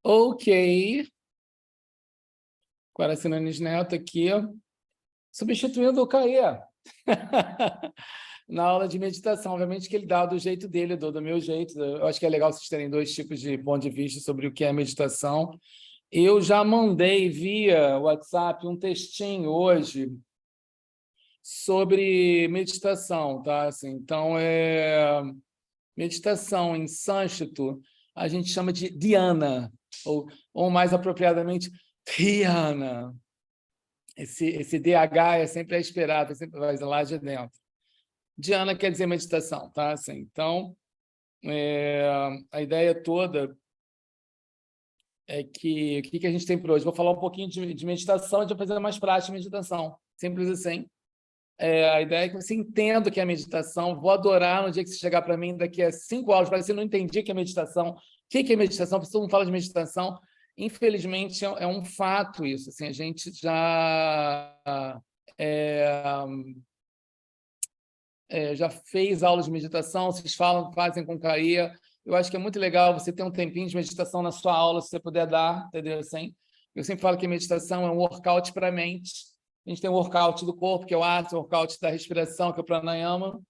Ok. Guaraci Neto aqui, substituindo o Caê. Na aula de meditação, obviamente que ele dá do jeito dele, do meu jeito. Eu acho que é legal vocês terem dois tipos de ponto de vista sobre o que é meditação. Eu já mandei via WhatsApp um textinho hoje sobre meditação, tá? Assim, então, meditação em sânscrito, a gente chama de dhyana, ou mais apropriadamente, dhyana. Esse DH é sempre a esperada, sempre vai lá de dentro. Dhyana quer dizer meditação, tá? Assim, então, a ideia toda é que o que a gente tem por hoje? Vou falar um pouquinho de meditação, a gente vai fazer mais prática de meditação. Simples assim. A ideia é que você entenda o que é meditação. Vou adorar no dia que você chegar para mim daqui a 5 aulas, para você não entender o que é meditação. O que é meditação? Porque todo mundo fala de meditação. Infelizmente, é um fato isso. Assim, a gente já fez aulas de meditação, vocês fazem com Caia. Eu acho que é muito legal você ter um tempinho de meditação na sua aula, se você puder dar, entendeu? Assim, eu sempre falo que a meditação é um workout para a mente. A gente tem o workout do corpo, que é o ato, o workout da respiração, que é o pranayama,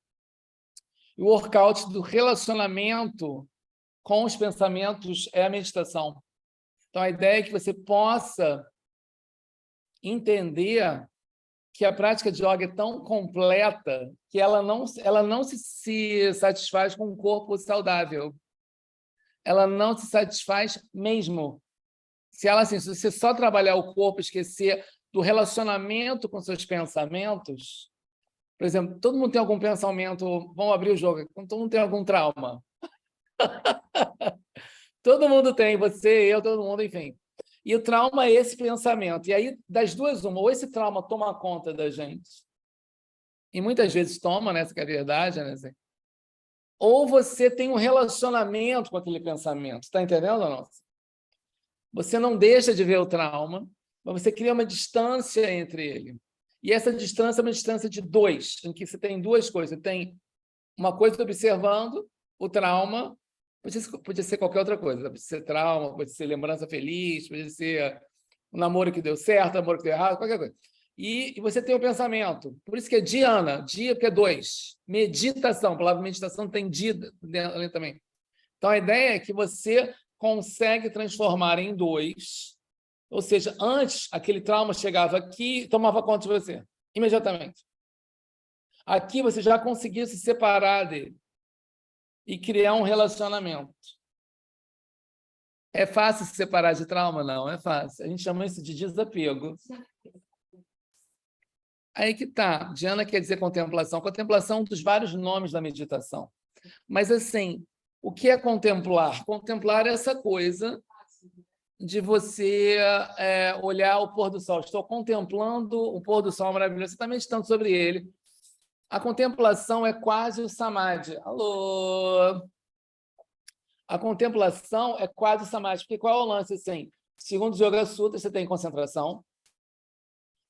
e o workout do relacionamento com os pensamentos é a meditação. Então, a ideia é que você possa entender que a prática de yoga é tão completa que ela não se satisfaz com um corpo saudável. Ela não se satisfaz mesmo. Se você só trabalhar o corpo, esquecer do relacionamento com seus pensamentos, por exemplo, todo mundo tem algum pensamento, vamos abrir o jogo, todo mundo tem algum trauma. Todo mundo tem, você, eu, todo mundo, enfim. E o trauma é esse pensamento. E aí, das duas, uma, ou esse trauma toma conta da gente, e muitas vezes toma, né? Essa que é a verdade, né? Ou você tem um relacionamento com aquele pensamento. Está entendendo ou não? Você não deixa de ver o trauma, mas você cria uma distância entre ele. E essa distância é uma distância de dois, em que você tem duas coisas. Você tem uma coisa observando o trauma, podia ser qualquer outra coisa. Pode ser trauma, pode ser lembrança feliz, pode ser um namoro que deu certo, um namoro que deu errado, qualquer coisa. E você tem o pensamento. Por isso que é dhyana, dia porque é dois. Meditação, a palavra meditação tem dia ali também. Então, a ideia é que você consegue transformar em dois, ou seja, antes aquele trauma chegava aqui e tomava conta de você, imediatamente. Aqui você já conseguiu se separar dele e criar um relacionamento. É fácil se separar de trauma? Não, é fácil. A gente chama isso de desapego. Aí que tá. Dhyana quer dizer contemplação. Contemplação é um dos vários nomes da meditação. Mas, assim, o que é contemplar? Contemplar é essa coisa de você olhar o pôr do sol. Estou contemplando o pôr do sol maravilhoso. Você está meditando sobre ele. A contemplação é quase o samadhi. Alô? A contemplação é quase o samadhi. Porque qual é o lance? Assim, segundo os Yoga Sutras, você tem concentração,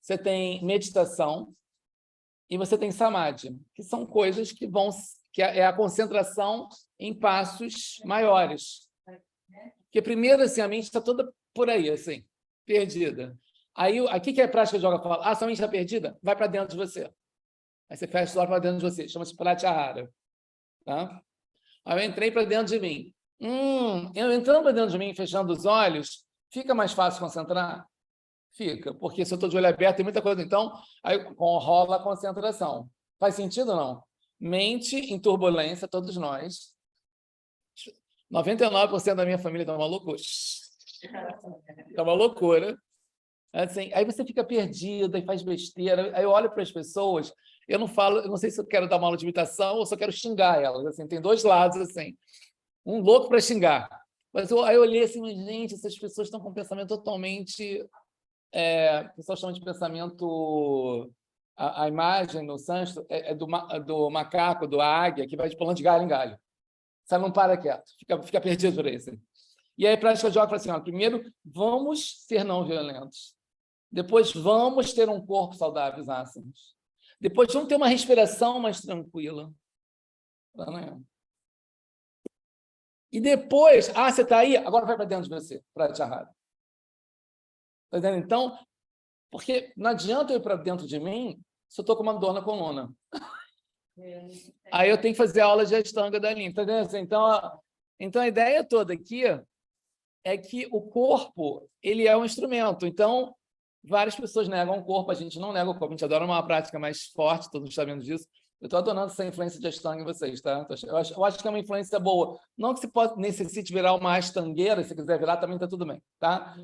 você tem meditação e você tem samadhi, que são coisas que é a concentração em passos maiores. Porque primeiro, assim, a mente está toda por aí, assim, perdida. Aí, aqui que é a prática de yoga fala, sua mente está perdida? Vai para dentro de você. Aí você fecha os olhos para dentro de você, chama-se pratyahara. Tá? Aí eu entrei para dentro de mim. Eu entrando para dentro de mim, fechando os olhos, fica mais fácil concentrar? Fica, porque se eu estou de olho aberto, tem muita coisa. Então, aí rola a concentração. Faz sentido ou não? Mente em turbulência, todos nós. 99% da minha família está uma loucura. Está uma loucura. Assim, aí você fica perdida e faz besteira. Aí eu olho para as pessoas, eu não sei se eu quero dar uma aula de imitação ou se eu quero xingar elas. Assim, tem dois lados, assim. Um louco para xingar. Mas aí eu olhei assim, gente, essas pessoas estão com um pensamento totalmente... o pessoal chama de pensamento... A imagem no sânscrito é do macaco, do águia, que vai de pulando de galho em galho. Você não para quieto, fica perdido por isso. E aí a prática de yoga fala assim, primeiro, vamos ser não violentos. Depois, vamos ter um corpo saudável, asanas. Depois, vamos ter uma respiração mais tranquila. E depois, você está aí, agora vai para dentro de você, Pratyahara. Tá entendendo? Então, porque não adianta eu ir para dentro de mim se eu estou com uma dor na coluna. Aí eu tenho que fazer aula de Ashtanga dali. Tá entendendo? Então, a ideia toda aqui é que o corpo ele é um instrumento. Então, várias pessoas negam o corpo, a gente não nega o corpo, a gente adora uma prática mais forte, todos sabendo disso. Eu estou adorando essa influência de Ashtanga em vocês, tá? Eu acho que é uma influência boa. Não que você necessite virar uma astangueira, se quiser virar, também está tudo bem, tá?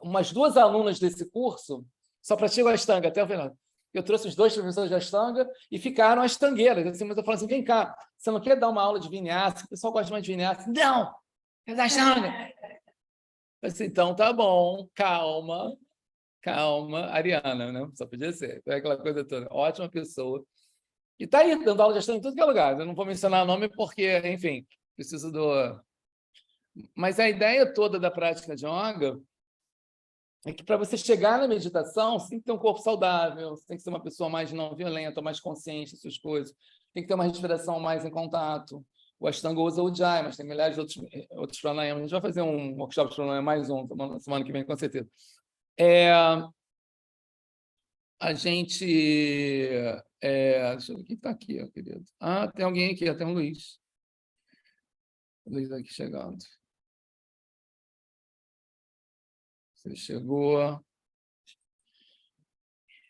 Umas 2 alunas desse curso só praticam Ashtanga até o final. Eu trouxe os 2 professores de Ashtanga e ficaram astangueiras. Assim, mas eu falo assim, vem cá, você não quer dar uma aula de Vinyasa? O pessoal gosta mais de Vinyasa. Não! É da Ashtanga! Assim, então, tá bom, calma, Ariana, né? Só podia ser. É aquela coisa toda. Ótima pessoa. E está aí, dando aula de Ashtanga em tudo que é lugar. Eu não vou mencionar o nome porque, enfim, preciso do... Mas a ideia toda da prática de yoga é que para você chegar na meditação, você tem que ter um corpo saudável, você tem que ser uma pessoa mais não violenta, mais consciente das suas coisas, tem que ter uma respiração mais em contato. O Ashtanga usa o Ujjayi, mas tem milhares de outros pranayamas. A gente vai fazer um workshop de pranayama, mais um, semana que vem, com certeza. A gente... deixa eu ver quem está aqui, meu querido. Tem alguém aqui, tem um Luiz. O Luiz aqui chegando. Você chegou.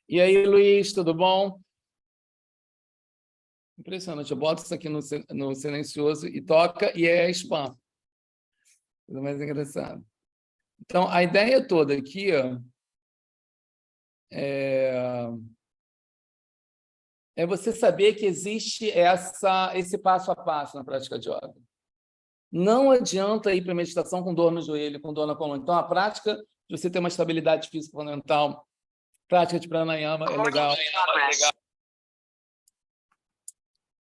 E aí, Luiz, tudo bom? Impressionante. Eu boto isso aqui no silencioso e toca, e é spam. Coisa mais engraçado. Então, a ideia toda aqui é você saber que existe esse passo a passo na prática de yoga. Não adianta ir para a meditação com dor no joelho, com dor na coluna. Então, a prática de você ter uma estabilidade física fundamental, prática de pranayama é legal.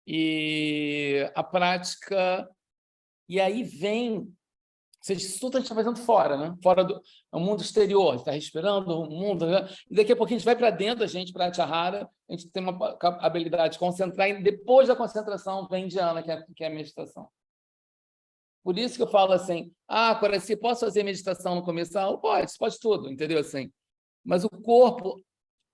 E a prática... E aí vem... Isso tudo a gente está fazendo fora, né? Fora do mundo exterior, está respirando o mundo, né? E daqui a pouquinho a gente vai para dentro da gente, para a Pratyahara, a gente tem uma habilidade de concentrar, e depois da concentração vem dhyana, que é a meditação. Por isso que eu falo assim, Coraci, posso fazer meditação no começo? Pode tudo, entendeu? Assim, mas o corpo,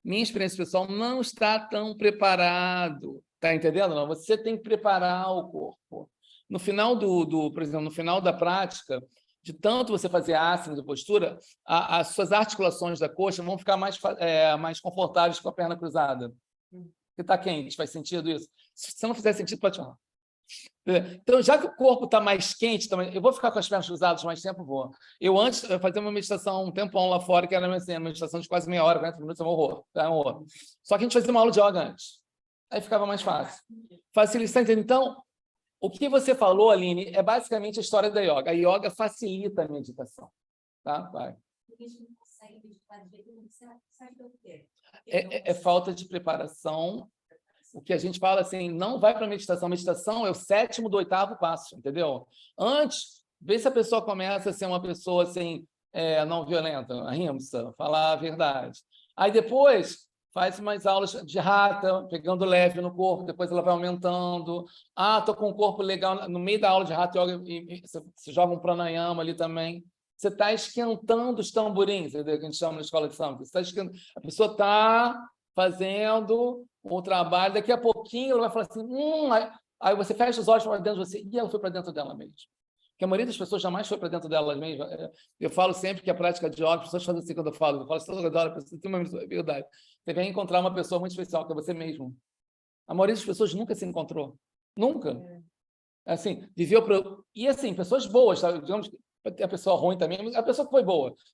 minha experiência pessoal, não está tão preparado, tá entendendo? Não, você tem que preparar o corpo. No final por exemplo, no final da prática, de tanto você fazer asana de postura, as suas articulações da coxa vão ficar mais confortáveis com a perna cruzada. Porque está quente, faz sentido isso? Se você não fizer sentido, pode falar. Então, já que o corpo está mais quente, eu vou ficar com as pernas cruzadas mais tempo? Vou. Eu fazia uma meditação um tempão lá fora, que era uma meditação de quase meia hora, 40 minutos, é um horror. É um horror. Só que a gente fazia uma aula de yoga antes. Aí ficava mais fácil. Facilita, entendeu? Então, o que você falou, Aline, é basicamente a história da yoga. A yoga facilita a meditação. Tá? Vai. É falta de preparação. O que a gente fala assim, não vai para a meditação. Meditação é o 7º do 8º passo, entendeu? Antes, vê se a pessoa começa a ser uma pessoa assim, não violenta, ahimsa, falar a verdade. Aí depois faz umas aulas de hatha, pegando leve no corpo, depois ela vai aumentando. Estou com um corpo legal. No meio da aula de hatha yoga, você joga um pranayama ali também. Você está esquentando os tamborins, entendeu? Que a gente chama na escola de samba. A pessoa está fazendo o trabalho, daqui a pouquinho ela vai falar assim, aí você fecha os olhos para dentro de você, e ela foi para dentro dela mesmo. Porque a maioria das pessoas jamais foi para dentro delas mesmas. Eu falo sempre que a prática de yoga, as pessoas fazem assim quando eu falo assim, toda hora, a pessoa tem uma verdade. Você vem encontrar uma pessoa muito especial, que é você mesmo. A maioria das pessoas nunca se encontrou. Nunca. Assim, viveu... E assim, pessoas boas, sabe? Digamos que a pessoa ruim também, mas a pessoa que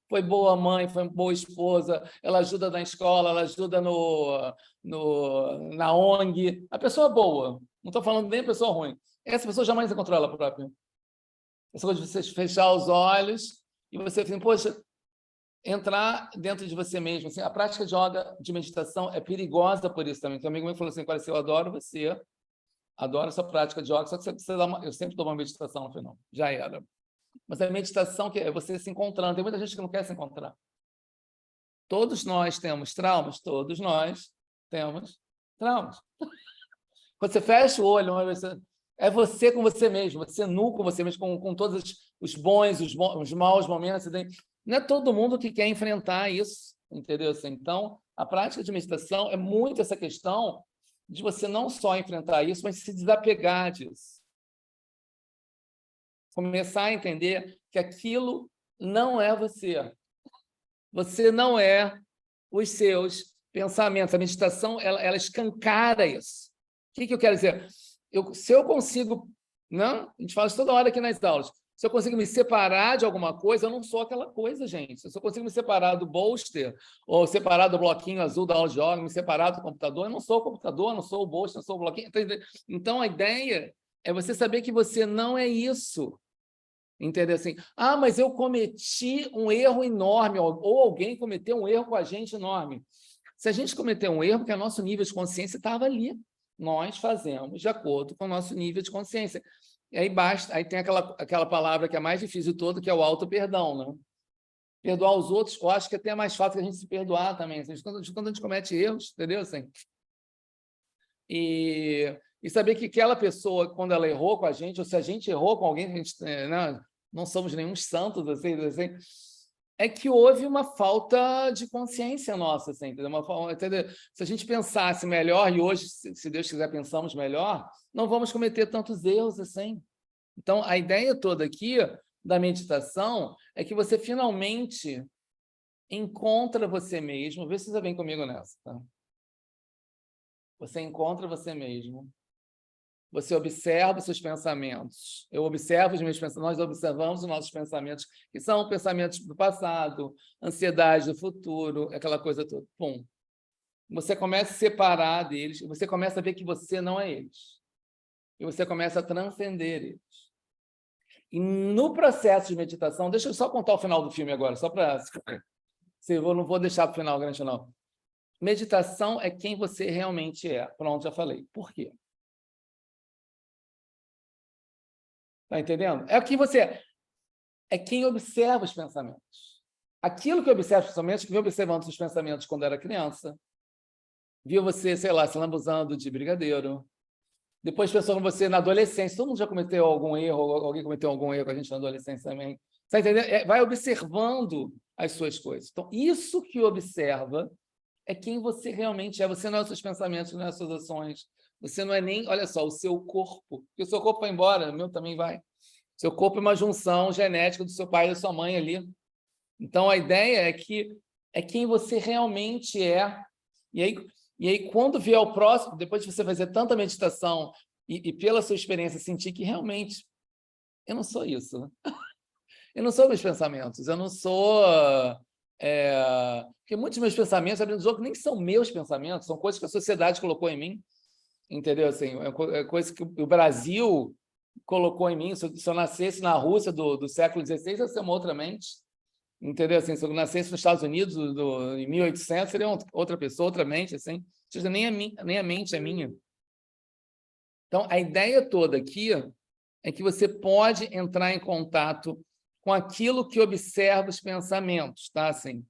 foi boa mãe, foi boa esposa, ela ajuda na escola, ela ajuda na ONG, a pessoa boa, não estou falando nem a pessoa ruim, essa pessoa jamais encontrou ela própria. Essa coisa de você fechar os olhos e você assim, poxa, entrar dentro de você mesmo. Assim, a prática de yoga, de meditação, é perigosa por isso também. Então, um amigo meu falou assim, cara, eu adoro você, adoro essa prática de yoga, só que eu sempre dou uma meditação no final, já era. Mas a meditação que é você se encontrando. Tem muita gente que não quer se encontrar. Todos nós temos traumas. Todos nós temos traumas. Quando você fecha o olho, É você com você mesmo, você nu com você mesmo, com todos os bons, os maus momentos. Não é todo mundo que quer enfrentar isso, entendeu? Assim, então, a prática de meditação é muito essa questão de você não só enfrentar isso, mas se desapegar disso. Começar a entender que aquilo não é você. Você não é os seus pensamentos. A meditação, ela escancara isso. O que eu quero dizer? Se eu consigo... Não? A gente fala isso toda hora aqui nas aulas. Se eu consigo me separar de alguma coisa, eu não sou aquela coisa, gente. Se eu consigo me separar do bolster, ou separar do bloquinho azul da aula de yoga, me separar do computador, eu não sou o computador, eu não sou o bolster, eu não sou o bloquinho. Então, a ideia é você saber que você não é isso. Entender assim, mas eu cometi um erro enorme, ou alguém cometeu um erro com a gente enorme. Se a gente cometeu um erro, porque o nosso nível de consciência estava ali. Nós fazemos de acordo com o nosso nível de consciência. E aí basta, aí tem aquela palavra que é mais difícil de todo, que é o auto-perdão, né? Perdoar os outros, eu acho que até é mais fácil que a gente se perdoar também, assim, quando a gente comete erros, entendeu? Assim, e saber que aquela pessoa, quando ela errou com a gente, ou se a gente errou com alguém, a gente, não somos nenhum santos, assim, é que houve uma falta de consciência nossa, assim, entendeu? Entendeu? Se a gente pensasse melhor, e hoje, se Deus quiser, pensamos melhor, não vamos cometer tantos erros assim. Então, a ideia toda aqui da meditação é que você finalmente encontra você mesmo. Vê se você vem comigo nessa, tá? Você encontra você mesmo. Você observa os seus pensamentos. Eu observo os meus pensamentos, nós observamos os nossos pensamentos, que são pensamentos do passado, ansiedade do futuro, aquela coisa toda. Pum. Você começa a separar deles, você começa a ver que você não é eles. E você começa a transcender eles. E no processo de meditação, deixa eu só contar o final do filme agora, só para... Eu não vou deixar para o final grande, não. Meditação é quem você realmente é. Pronto, já falei. Por quê? Está entendendo? É o que você é quem observa os pensamentos. Aquilo que observa os pensamentos, que vem observando os pensamentos quando era criança, viu você, sei lá, se lambuzando de brigadeiro, depois pensou em você na adolescência, todo mundo já cometeu algum erro, alguém cometeu algum erro com a gente na adolescência também. Está entendendo? Vai observando as suas coisas. Então, isso que observa é quem você realmente é. Você não é os seus pensamentos, não é as suas ações. Você não é nem, olha só, o seu corpo. Porque o seu corpo vai embora, o meu também vai. Seu corpo é uma junção genética do seu pai e da sua mãe ali. Então, a ideia é que é quem você realmente é. E aí, quando vier o próximo, depois de você fazer tanta meditação e pela sua experiência sentir que realmente eu não sou isso. Eu não sou meus pensamentos, eu não sou... Porque muitos dos meus pensamentos, abrindo o jogo, nem são meus pensamentos, são coisas que a sociedade colocou em mim, entendeu? Assim, é coisa que o Brasil colocou em mim. Se eu nascesse na Rússia do século XVI, ia ser uma outra mente, entendeu? Assim, se eu nascesse nos Estados Unidos em 1800, seria outra pessoa, outra mente, assim. Ou seja, nem a mente é minha. Então, a ideia toda aqui é que você pode entrar em contato com aquilo que observa os pensamentos, tá? Assim,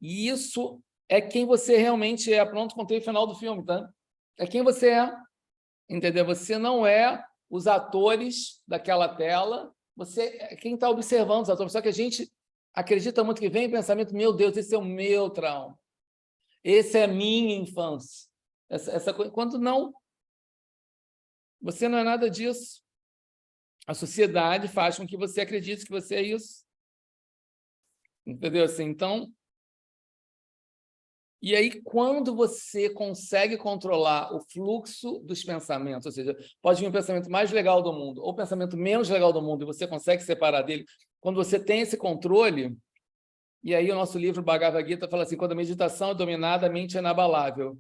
e isso é quem você realmente é. Pronto, contei o final do filme, tá? É quem você é, entendeu? Você não é os atores daquela tela, você é quem está observando os atores. Só que a gente acredita muito que vem o pensamento, meu Deus, esse é o meu trauma, esse é a minha infância. Essa coisa, quando não, você não é nada disso. A sociedade faz com que você acredite que você é isso. Entendeu? Assim, então... E aí, quando você consegue controlar o fluxo dos pensamentos, ou seja, pode vir o pensamento mais legal do mundo ou o pensamento menos legal do mundo, e você consegue separar dele, quando você tem esse controle, e aí o nosso livro Bhagavad Gita fala assim, quando a meditação é dominada, a mente é inabalável,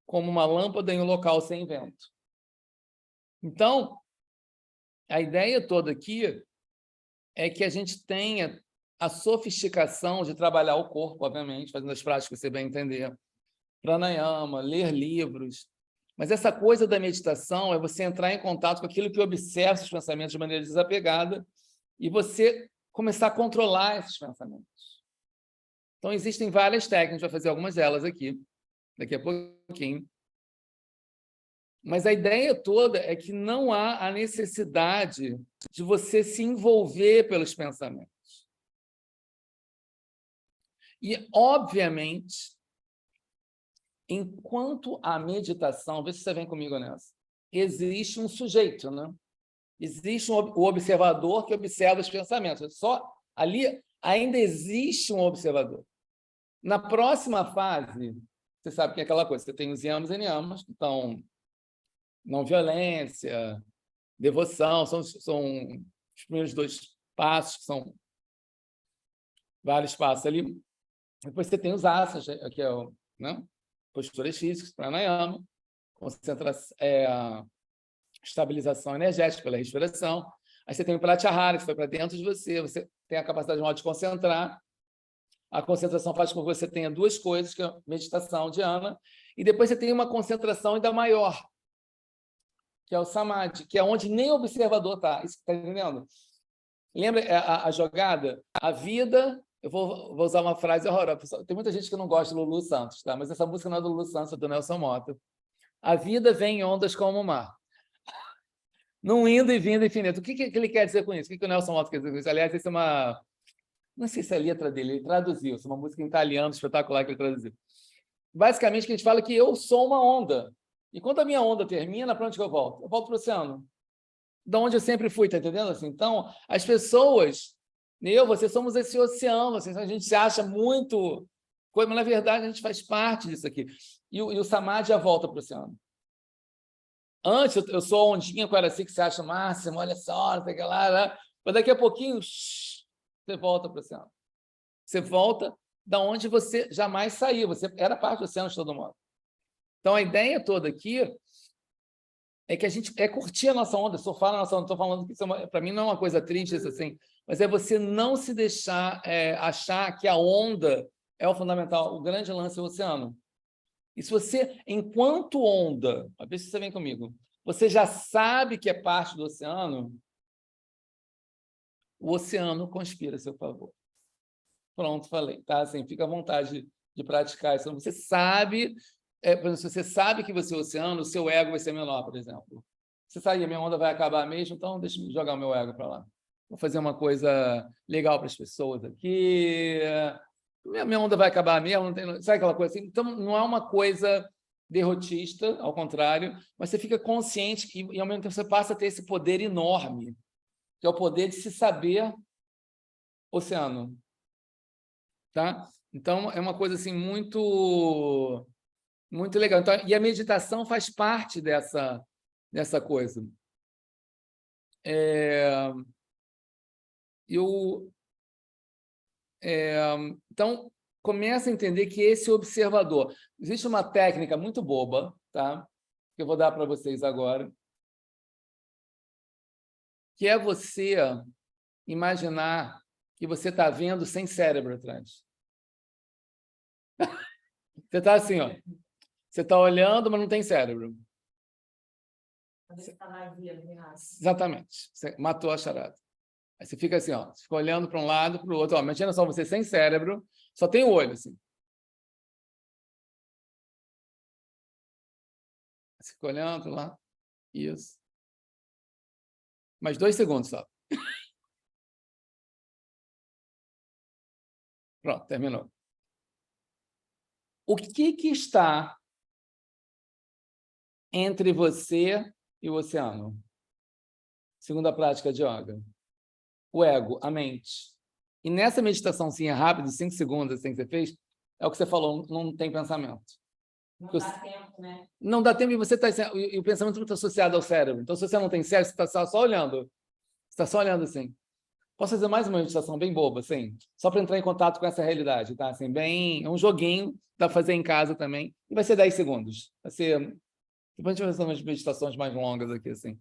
como uma lâmpada em um local sem vento. Então, a ideia toda aqui é que a gente tenha a sofisticação de trabalhar o corpo, obviamente, fazendo as práticas que você bem entender, pranayama, ler livros. Mas essa coisa da meditação é você entrar em contato com aquilo que observa os pensamentos de maneira desapegada e você começar a controlar esses pensamentos. Então, existem várias técnicas, a gente vai fazer algumas delas aqui, daqui a pouquinho. Mas a ideia toda é que não há a necessidade de você se envolver pelos pensamentos. E, obviamente, enquanto a meditação, vê se você vem comigo nessa, existe um sujeito, né? Existe o observador que observa os pensamentos. Só ali ainda existe um observador. Na próxima fase, você sabe que é aquela coisa, você tem os yamas e niyamas, que estão não violência, devoção, são os primeiros 2 passos, que são vários passos ali. Depois você tem os asanas, que é o, né? Posturas físicas, pranayama, concentração, estabilização energética pela respiração. Aí você tem o pratyahara, que foi para dentro de você, você tem a capacidade de se concentrar. A concentração faz com que você tenha 2 coisas, que é a meditação, dhyana, e depois você tem uma concentração ainda maior, que é o samadhi, que é onde nem o observador está. Isso está entendendo? Lembra a jogada? A vida... Eu vou usar uma frase horrorosa. Tem muita gente que não gosta do Lulu Santos, tá? Mas essa música não é do Lulu Santos, é do Nelson Motta. A vida vem em ondas como o mar. Num indo e vindo infinito. O que ele quer dizer com isso? O que o Nelson Motta quer dizer com isso? Aliás, isso é uma... Não sei se é a letra dele, ele traduziu. Isso é uma música em italiano espetacular que ele traduziu. Basicamente, que a gente fala que eu sou uma onda. E quando a minha onda termina, para onde que eu volto? Eu volto para o oceano. De onde eu sempre fui, tá entendendo? Assim, então, as pessoas... você somos esse oceano, assim, a gente se acha muito... Mas, na verdade, a gente faz parte disso aqui. E o samadhi é a volta para o oceano. Antes, eu sou a ondinha com assim que você acha máximo, olha só, não sei o que lá, né? Mas daqui a pouquinho, você volta para o oceano. Você volta da onde você jamais saiu, você era parte do oceano de todo mundo. Então, a ideia toda aqui é que a gente curtir a nossa onda, surfar na nossa onda. Estou falando que isso para mim não é uma coisa triste, assim, mas é você não se deixar achar que a onda é o fundamental, o grande lance é o oceano. E se você, enquanto onda, a ver se você vem comigo, você já sabe que é parte do oceano, o oceano conspira a seu favor. Pronto, falei, tá? Assim, fica à vontade de praticar isso. Você sabe, se você sabe que você é o oceano, o seu ego vai ser menor, por exemplo. Você sabe, a minha onda vai acabar mesmo, então deixa eu jogar o meu ego para lá. Vou fazer uma coisa legal para as pessoas aqui. Minha onda vai acabar mesmo, não tem, sabe aquela coisa assim? Então, não é uma coisa derrotista, ao contrário, mas você fica consciente e ao mesmo tempo, você passa a ter esse poder enorme, que é o poder de se saber oceano. Tá? Então, é uma coisa assim muito, muito legal. Então, e a meditação faz parte dessa coisa. Então, começa a entender que esse observador... Existe uma técnica muito boba, tá? Que eu vou dar para vocês agora, que é você imaginar que você está vendo sem cérebro atrás. Você está assim, ó. Você está olhando, mas não tem cérebro. Você está vazia, exatamente. Você matou a charada. Aí você fica assim, ó. Você fica olhando para um lado, para o outro. Ó, imagina só você sem cérebro, só tem o olho, assim. Você fica olhando lá. Isso. Mais 2 segundos só. Pronto, terminou. O que está entre você e o oceano? Segundo a prática de yoga. O ego, a mente. E nessa meditaçãozinha rápida, de 5 segundos, assim, que você fez, é o que você falou, não tem pensamento. Não dá tempo, né? Não dá tempo e você e o pensamento não está associado ao cérebro. Então, se você não tem cérebro, você está só olhando. Você está só olhando assim. Posso fazer mais uma meditação bem boba, assim? Só para entrar em contato com essa realidade, tá? Assim, bem... É um joguinho, dá para fazer em casa também. E vai ser 10 segundos. Vai ser... Depois a gente vai fazer umas meditações mais longas aqui, assim.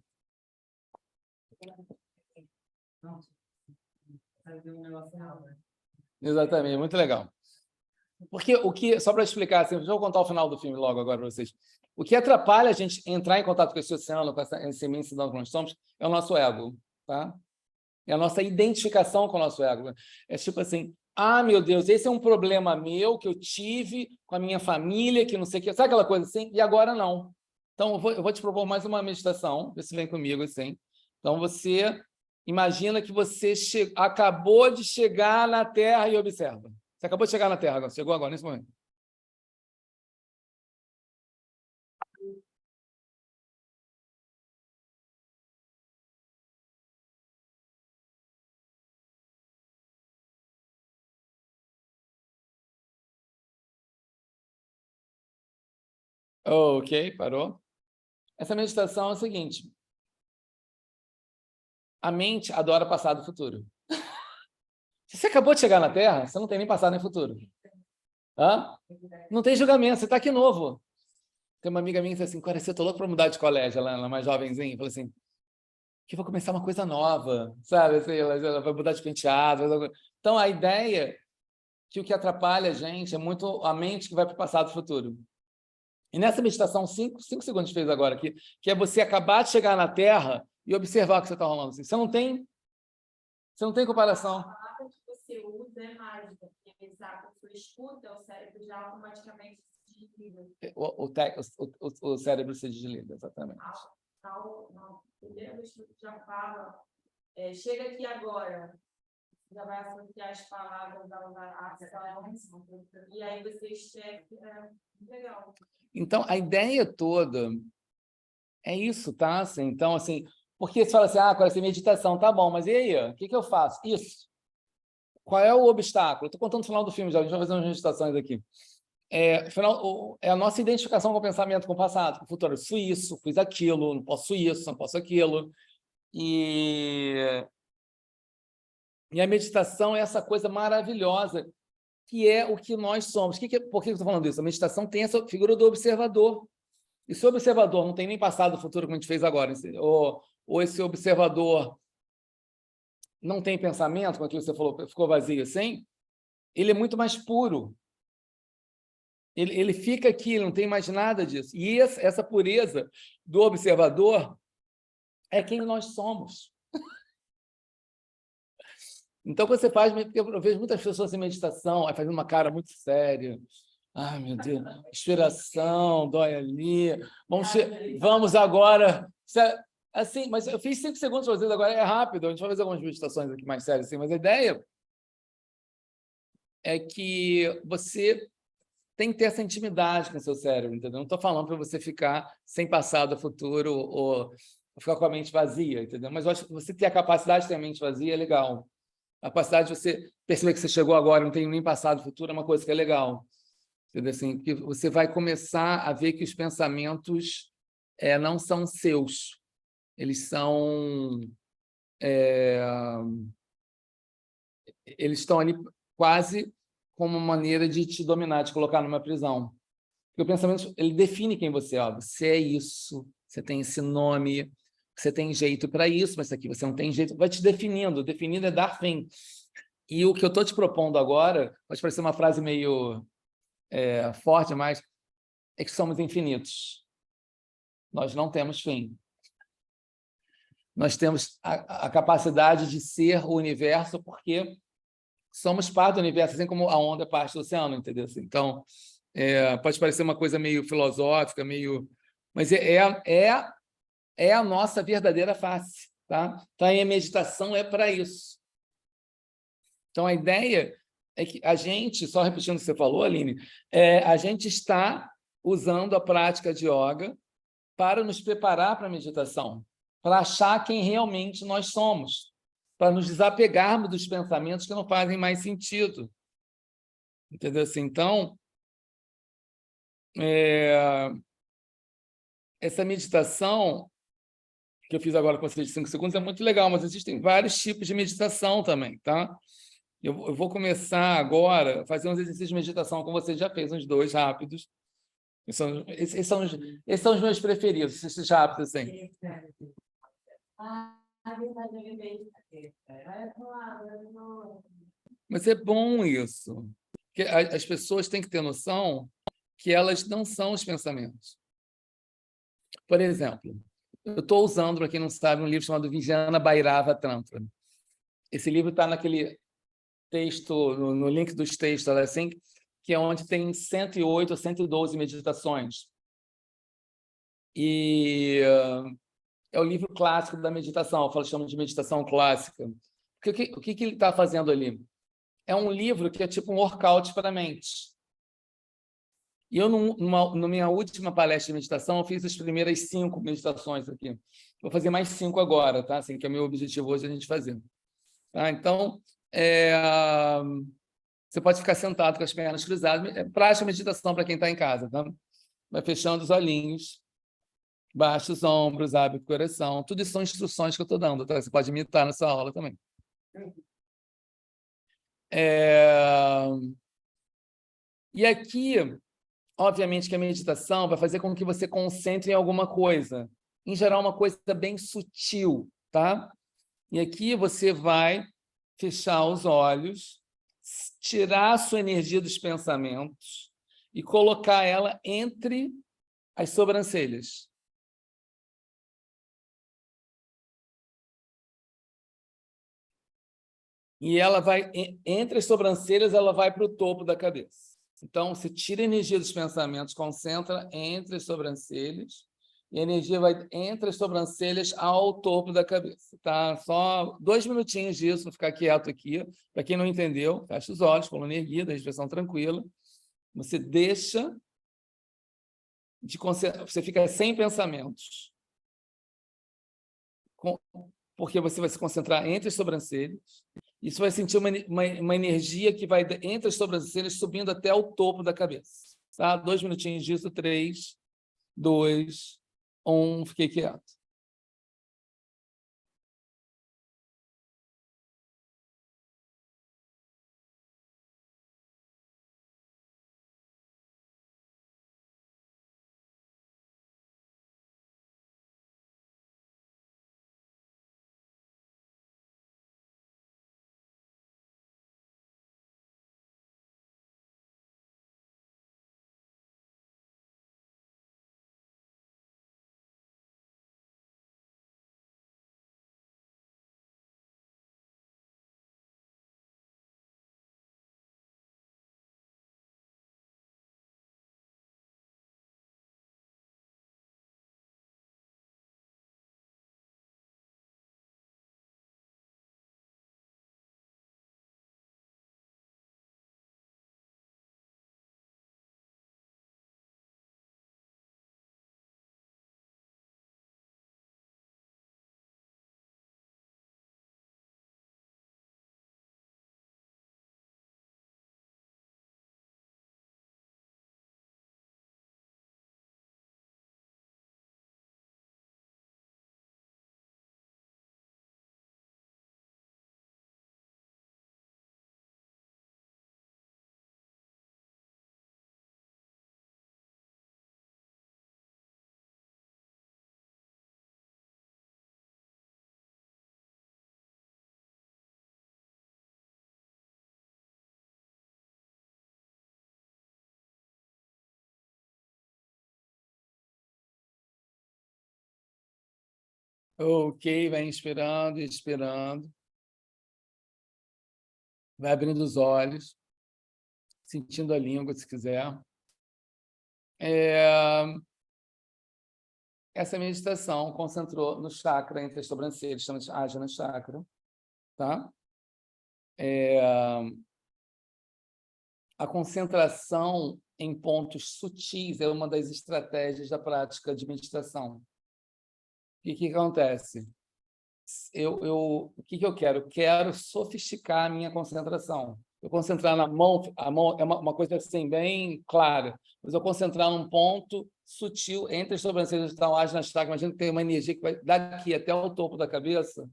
Exatamente, muito legal. Porque só para explicar, assim, deixa eu contar o final do filme logo agora para vocês. O que atrapalha a gente entrar em contato com esse oceano, com essa imensidão que nós somos, é o nosso ego, tá? É a nossa identificação com o nosso ego. É tipo assim, meu Deus, esse é um problema meu que eu tive com a minha família, que não sei o quê. Sabe aquela coisa assim? E agora não. Então, eu vou te propor mais uma meditação, vê se vem comigo, assim. Então, você imagina que você acabou de chegar na Terra e observa. Você acabou de chegar na Terra, agora, chegou agora, nesse momento. Ok, parou. Essa meditação é o seguinte: a mente adora passado e futuro. Se você acabou de chegar na Terra, você não tem nem passado nem futuro. Hã? Não tem julgamento, você está aqui novo. Tem uma amiga minha que disse assim, cara, eu tô louco para mudar de colégio, ela é mais jovenzinha, falou assim, que eu vou começar uma coisa nova, sabe? Assim, ela vai mudar de penteado. Então, a ideia é que o que atrapalha a gente é muito a mente que vai para o passado e futuro. E nessa meditação, 5 segundos fez agora aqui, que é você acabar de chegar na Terra e observar o que você está rolando. Assim. Você não tem comparação. A palavra que você usa é mágica, porque pensar que você escuta, o cérebro já automaticamente se desliga. O cérebro se desliga, exatamente. Na primeira vez que já fala, chega aqui agora, já vai associar as palavras à ação, e aí você esquece, legal. Então, a ideia toda é isso, tá? Assim, então, assim, porque você fala assim, agora essa meditação, tá bom, mas e aí? O que eu faço? Isso. Qual é o obstáculo? Estou contando o final do filme já, a gente vai fazer umas meditações aqui. É a nossa identificação com o pensamento, com o passado, com o futuro. Eu fui isso, fiz aquilo, não posso isso, não posso aquilo. E a meditação é essa coisa maravilhosa, que é o que nós somos. Por que eu estou falando isso? A meditação tem essa figura do observador. E se o observador não tem nem passado o futuro, como a gente fez agora, ou esse observador não tem pensamento, como aquilo que você falou, ficou vazio assim, ele é muito mais puro. Ele fica aqui, ele não tem mais nada disso. E essa pureza do observador é quem nós somos. Então, quando você faz, eu vejo muitas pessoas em meditação, aí fazendo uma cara muito séria. Ai, meu Deus, inspiração, dói ali. Vamos agora. Assim, mas eu fiz 5 segundos para vocês agora, é rápido. A gente vai fazer algumas meditações aqui mais sérias, assim, mas a ideia é que você tem que ter essa intimidade com o seu cérebro, entendeu? Não estou falando para você ficar sem passado, futuro, ou ficar com a mente vazia, entendeu? Mas eu acho que você ter a capacidade de ter a mente vazia é legal. A capacidade de você perceber que você chegou agora, não tem nem passado, futuro, é uma coisa que é legal. Entendeu? Assim, que você vai começar a ver que os pensamentos não são seus. Eles estão ali quase como uma maneira de te dominar, de colocar numa prisão. Porque o pensamento, ele define quem você é. Você é isso, você tem esse nome, você tem jeito para isso, mas aqui você não tem jeito. Vai te definindo. Definindo é dar fim. E o que eu estou te propondo agora, pode parecer uma frase meio forte, mas é que somos infinitos. Nós não temos fim. Nós temos a capacidade de ser o universo porque somos parte do universo, assim como a onda é parte do oceano, entendeu? Então, pode parecer uma coisa meio filosófica, mas é a nossa verdadeira face, tá? Então, a meditação é para isso. Então, a ideia é que a gente, só repetindo o que você falou, Aline, a gente está usando a prática de yoga para nos preparar para a meditação, para achar quem realmente nós somos, para nos desapegarmos dos pensamentos que não fazem mais sentido. Entendeu? Assim, então, essa meditação que eu fiz agora com vocês de 5 segundos é muito legal, mas existem vários tipos de meditação também, tá? Eu vou começar agora a fazer uns exercícios de meditação com vocês, já fez uns 2 rápidos. Esses são os meus preferidos, esses rápidos, assim. Mas é bom isso. Porque as pessoas têm que ter noção que elas não são os pensamentos. Por exemplo, eu estou usando, para quem não sabe, um livro chamado Vijnana Bhairava Tantra. Esse livro está naquele texto, no link dos textos, assim, que é onde tem 108 ou 112 meditações. E é o livro clássico da meditação, eu chamo de meditação clássica. O que ele está fazendo ali? É um livro que é tipo um workout para a mente. E eu, na minha última palestra de meditação, eu fiz as primeiras 5 meditações aqui. Vou fazer mais 5 agora, tá? Assim, que é o meu objetivo hoje a gente fazer. Tá? Então, você pode ficar sentado com as pernas cruzadas. É prática meditação para quem está em casa, tá? Vai fechando os olhinhos, baixa os ombros, abre o coração. Tudo isso são instruções que eu estou dando, tá? Você pode imitar na sua aula também. E aqui, obviamente, que a meditação vai fazer com que você concentre em alguma coisa. Em geral, uma coisa bem sutil, tá? E aqui você vai fechar os olhos, tirar a sua energia dos pensamentos e colocar ela entre as sobrancelhas. E ela vai, entre as sobrancelhas, ela vai para o topo da cabeça. Então, você tira a energia dos pensamentos, concentra entre as sobrancelhas, e a energia vai entre as sobrancelhas ao topo da cabeça. Tá? Só 2 minutinhos disso, vou ficar quieto aqui. Para quem não entendeu, fecha os olhos, coluna erguida, respiração tranquila. Você deixa de concentrar, você fica sem pensamentos. Porque você vai se concentrar entre as sobrancelhas. Isso vai sentir uma energia que vai entre as sobrancelhas subindo até o topo da cabeça. Tá? 2 minutinhos disso, 3, 2, 1, fiquei quieto. Ok, vai inspirando e expirando. Vai abrindo os olhos, sentindo a língua, se quiser. Essa meditação concentrou no chakra entre as sobrancelhas, chama de Ajna Chakra. Tá? A concentração em pontos sutis é uma das estratégias da prática de meditação. O que acontece? O que eu quero? Eu quero sofisticar a minha concentração. Eu concentrar na mão, a mão é uma coisa assim, bem clara, mas eu concentrar num ponto sutil entre as sobrancelhas da Ajna Chakra. Imagina que tem uma energia que vai daqui até o topo da cabeça.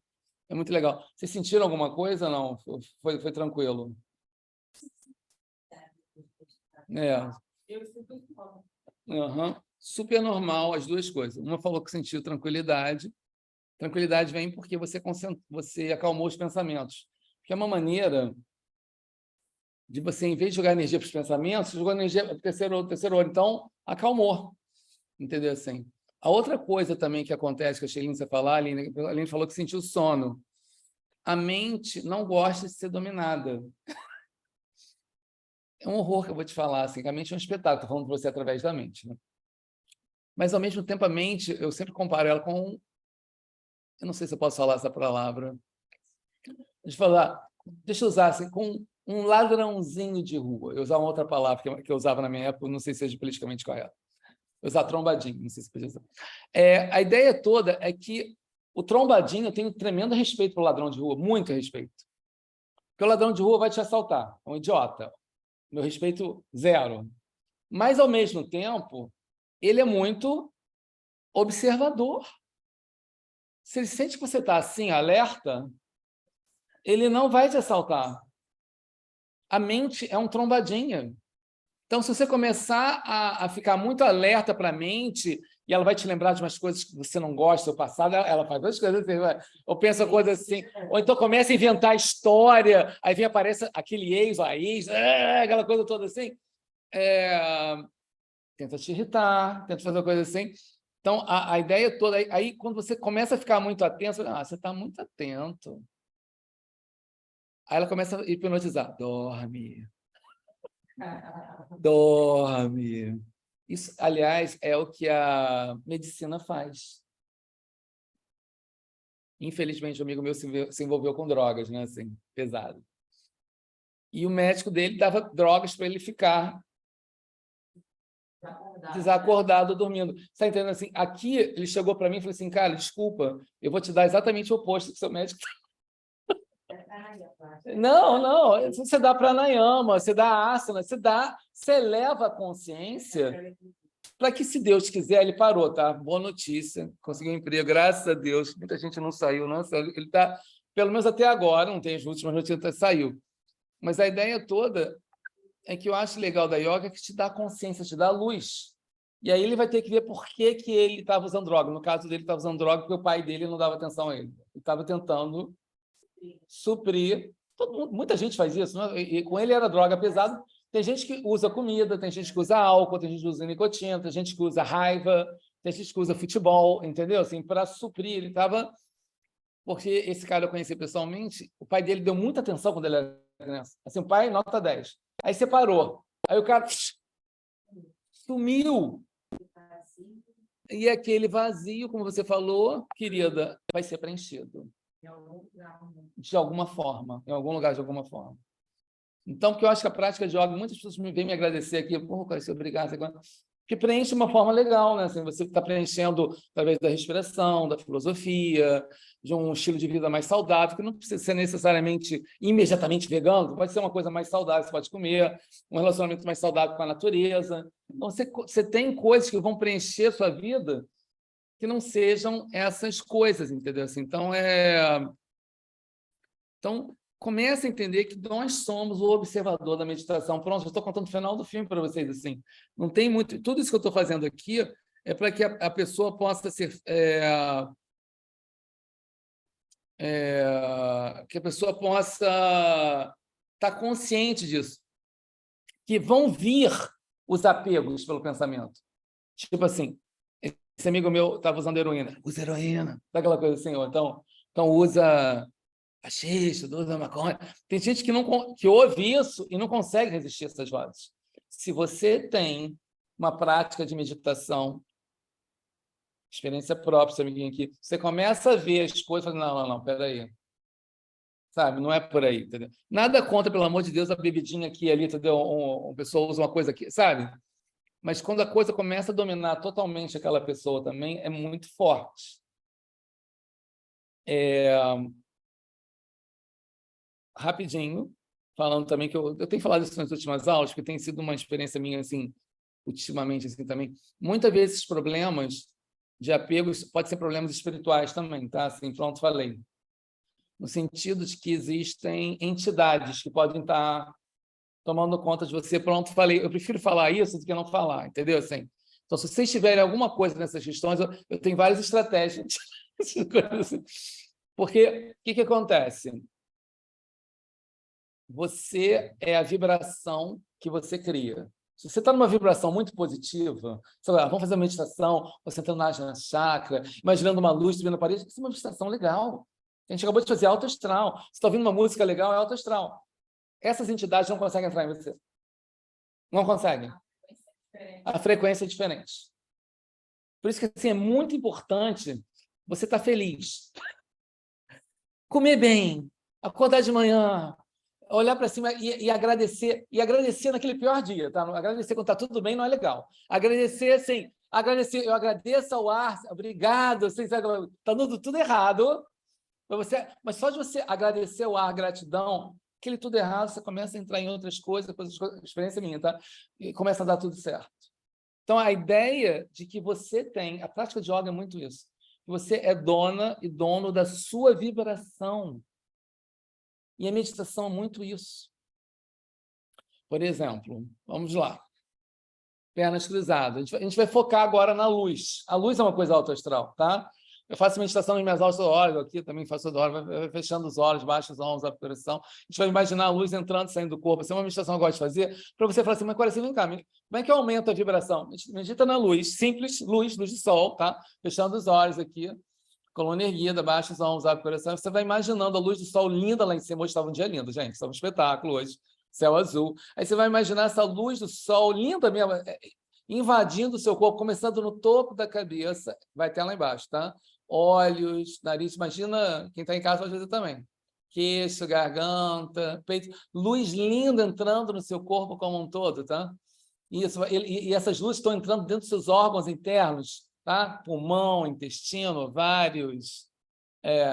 É muito legal. Vocês sentiram alguma coisa ou não? Foi tranquilo? Super normal as duas coisas. Uma falou que sentiu tranquilidade. Tranquilidade vem porque você acalmou os pensamentos. Que é uma maneira de você, em vez de jogar energia para os pensamentos, jogar energia para o terceiro olho. Então, acalmou. Entendeu assim? A outra coisa também que acontece, que a Sheilin falar, a Aline falou que sentiu sono. A mente não gosta de ser dominada. É um horror que eu vou te falar, assim, que a mente é um espetáculo, estou falando para você através da mente. Né? mas, ao mesmo tempo, a mente, eu sempre comparo ela com... Eu não sei se eu posso falar essa palavra. Deixa eu usar assim, com um ladrãozinho de rua. Eu usar uma outra palavra que eu usava na minha época, não sei se seja politicamente correto. Eu usar trombadinho, não sei se podia usar. A ideia toda é que o trombadinho, eu tenho tremendo respeito pelo ladrão de rua, muito respeito. Porque o ladrão de rua vai te assaltar, é um idiota. Meu respeito, zero. Mas, ao mesmo tempo, ele é muito observador. Se ele sente que você está assim, alerta, ele não vai te assaltar. A mente é um trombadinha. Então, se você começar a ficar muito alerta para a mente, e ela vai te lembrar de umas coisas que você não gosta do seu passado, ela faz duas coisas assim, ou pensa coisas assim, ou então começa a inventar história, aí vem, aparece aquele ex, ou a ex, aquela coisa toda assim, tenta te irritar, tenta fazer uma coisa assim. Então, a ideia toda, aí quando você começa a ficar muito atento, você está muito atento. Aí ela começa a hipnotizar, dorme. Dorme. Isso, aliás, é o que a medicina faz. Infelizmente, um amigo meu se envolveu com drogas, né? Assim, pesado. E o médico dele dava drogas para ele ficar desacordado, dormindo. Você está entendendo assim? Aqui ele chegou para mim e falou assim, cara, desculpa, eu vou te dar exatamente o oposto que seu médico. Não, você dá pranayama, você dá asana, você eleva a consciência para que, se Deus quiser, ele parou, tá? Boa notícia, conseguiu um emprego, graças a Deus. Muita gente não saiu, não. Ele está, pelo menos até agora, não tem as últimas notícias, saiu. Mas a ideia toda é que eu acho legal da yoga que te dá consciência, te dá luz. E aí ele vai ter que ver por que ele estava usando droga. No caso dele, ele estava usando droga porque o pai dele não dava atenção a ele. Ele estava tentando suprir. Muita gente faz isso, né? E com ele era droga pesada. Tem gente que usa comida, tem gente que usa álcool, tem gente que usa nicotina, tem gente que usa raiva, tem gente que usa futebol, entendeu? Assim, para suprir, ele estava... Porque esse cara eu conheci pessoalmente, o pai dele deu muita atenção quando ele era criança. Assim, o pai, nota 10. Aí separou. Aí o cara sumiu. E aquele vazio, como você falou, querida, vai ser preenchido. De alguma forma, em algum lugar, de alguma forma. Então, porque eu acho que a prática de yoga, muitas pessoas vêm me agradecer aqui, pô, cara, obrigado, que preenche de uma forma legal, né? Assim, você está preenchendo através da respiração, da filosofia, de um estilo de vida mais saudável, que não precisa ser necessariamente imediatamente vegano, pode ser uma coisa mais saudável, você pode comer, um relacionamento mais saudável com a natureza. Então, você tem coisas que vão preencher a sua vida que não sejam essas coisas, entendeu? Assim, então, comece a entender que nós somos o observador da meditação. Pronto, eu estou contando o final do filme para vocês. Assim. Não tem muito... Tudo isso que eu estou fazendo aqui é para que a pessoa possa ser... que a pessoa possa estar consciente disso. Que vão vir os apegos pelo pensamento. Tipo assim, esse amigo meu estava usando heroína. Usa heroína. Daquela coisa assim. Ou então usa... xixi, usa maconha. Tem gente que ouve isso e não consegue resistir a essas vozes. Se você tem uma prática de meditação, experiência própria, esse amiguinho aqui, você começa a ver as coisas e fala, não, peraí. Sabe, não é por aí, entendeu? Nada contra, pelo amor de Deus, a bebidinha aqui e ali, entendeu? Uma pessoa usa uma coisa aqui, sabe? Mas quando a coisa começa a dominar totalmente aquela pessoa também, é muito forte. Rapidinho, falando também que eu tenho falado isso nas últimas aulas, porque tem sido uma experiência minha, assim, ultimamente, assim, também. Muitas vezes, esses problemas de apegos podem ser problemas espirituais também, tá? Assim, pronto, falei. No sentido de que existem entidades que podem estar tomando conta de você, pronto, falei. Eu prefiro falar isso do que não falar, entendeu? Assim, então, se vocês tiverem alguma coisa nessas questões, eu tenho várias estratégias. Porque, o que acontece? Você é a vibração que você cria. Se você está numa vibração muito positiva, sei lá, vamos fazer uma meditação, você entrando na chakra, imaginando uma luz subindo na parede, isso é uma meditação legal. A gente acabou de fazer alto astral. Você está ouvindo uma música legal, é alto astral. Essas entidades não conseguem entrar em você. Não conseguem. A frequência é diferente. Por isso que assim, é muito importante você estar feliz. Comer bem, acordar de manhã, olhar para cima e agradecer. E agradecer naquele pior dia, tá? Agradecer quando está tudo bem não é legal. Agradecer, assim, agradecer, eu agradeço ao ar, obrigado, está tudo errado. Mas só de você agradecer ao ar, gratidão, aquele tudo errado, você começa a entrar em outras coisas, experiência minha, tá? E começa a dar tudo certo. Então, a ideia de que você tem, a prática de yoga é muito isso, que você é dona e dono da sua vibração. E a meditação é muito isso. Por exemplo, vamos lá. Pernas cruzadas. A gente vai focar agora na luz. A luz é uma coisa autoastral, tá? Eu faço meditação nas minhas aulas toda hora, aqui também faço toda hora, vai fechando os olhos, baixa os ombros, a pressão. A gente vai imaginar a luz entrando e saindo do corpo. Essa é uma meditação que eu gosto de fazer, para você falar assim, mas agora assim, vem cá, como é que eu aumento a vibração? Medita na luz, simples, luz de sol, tá? Fechando os olhos aqui, coluna erguida, baixa os ombros, abre o coração. Você vai imaginando a luz do sol linda lá em cima. Hoje estava um dia lindo, gente, estava um espetáculo hoje, céu azul. Aí você vai imaginar essa luz do sol linda mesmo, invadindo o seu corpo, começando no topo da cabeça, vai até lá embaixo, tá? Olhos, nariz, imagina, quem está em casa pode fazer também. Queixo, garganta, peito, luz linda entrando no seu corpo como um todo, tá? Isso, e essas luzes estão entrando dentro dos seus órgãos internos, tá? Pulmão, intestino, ovários,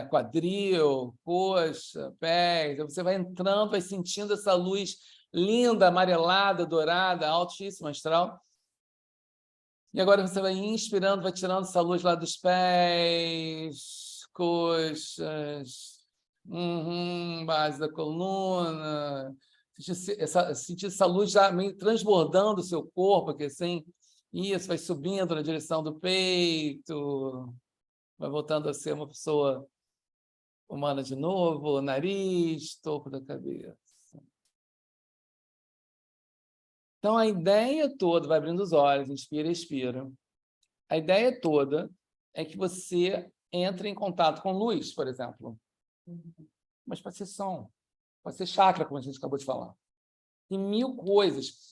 quadril, coxa, pés. Você vai entrando, vai sentindo essa luz linda, amarelada, dourada, altíssima astral. E agora você vai inspirando, vai tirando essa luz lá dos pés, coxas, base da coluna. Sentir essa luz já meio transbordando o seu corpo, que assim, isso, vai subindo na direção do peito, vai voltando a ser uma pessoa humana de novo, nariz, topo da cabeça. Então, a ideia toda, vai abrindo os olhos, inspira e expira. A ideia toda é que você entre em contato com luz, por exemplo. Mas pode ser som, pode ser chakra, como a gente acabou de falar. Tem 1000 coisas.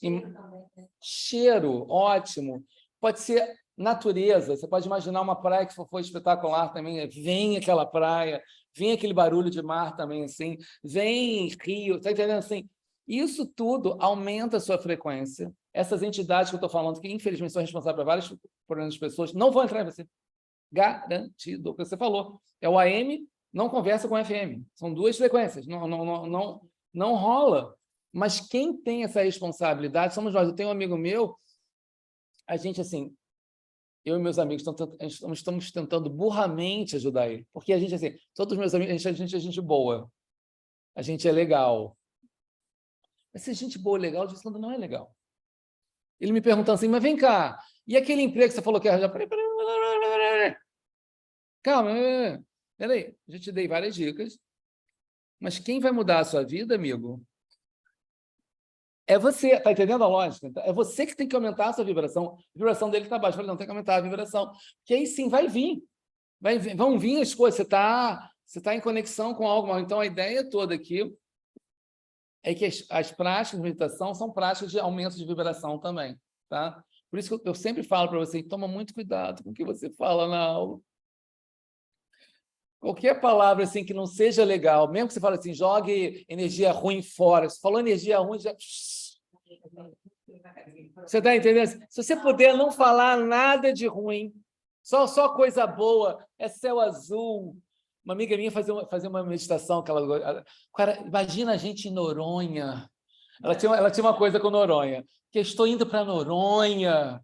Cheiro, ótimo. Pode ser natureza. Você pode imaginar uma praia que foi espetacular também. Vem aquela praia, vem aquele barulho de mar também, assim. Vem rio, está entendendo assim? Isso tudo aumenta a sua frequência. Essas entidades que eu estou falando, que infelizmente são responsáveis por vários problemas de pessoas, não vão entrar em você. Garantido. O que você falou. É o AM, não conversa com o FM. São 2 frequências. Não rola. Mas quem tem essa responsabilidade somos nós. Eu tenho um amigo meu, a gente, assim, eu e meus amigos estamos tentando burramente ajudar ele. Porque a gente, assim, todos os meus amigos, a gente é gente boa. A gente é legal. Mas se gente boa, legal, diz que não é legal. Ele me perguntando assim, mas vem cá, e aquele emprego que você falou que ia arranjar? Calma, peraí, já te dei várias dicas, mas quem vai mudar a sua vida, amigo, é você. Está entendendo a lógica? É você que tem que aumentar a sua vibração. A vibração dele está baixa. Eu falei, não, tem que aumentar a vibração. Porque aí sim, vai vir. Vão vir as coisas. Você tá em conexão com algo. Então, a ideia toda aqui é que as práticas de meditação são práticas de aumento de vibração também, tá? Por isso que eu sempre falo para você, toma muito cuidado com o que você fala na aula. Qualquer palavra assim que não seja legal, mesmo que você fale assim, jogue energia ruim fora. Se falou energia ruim, já... Você está entendendo? Se você puder não falar nada de ruim, só coisa boa, é céu azul. Uma amiga minha fazia uma meditação, cara, imagina a gente em Noronha. Ela tinha uma coisa com Noronha, que eu estou indo para Noronha.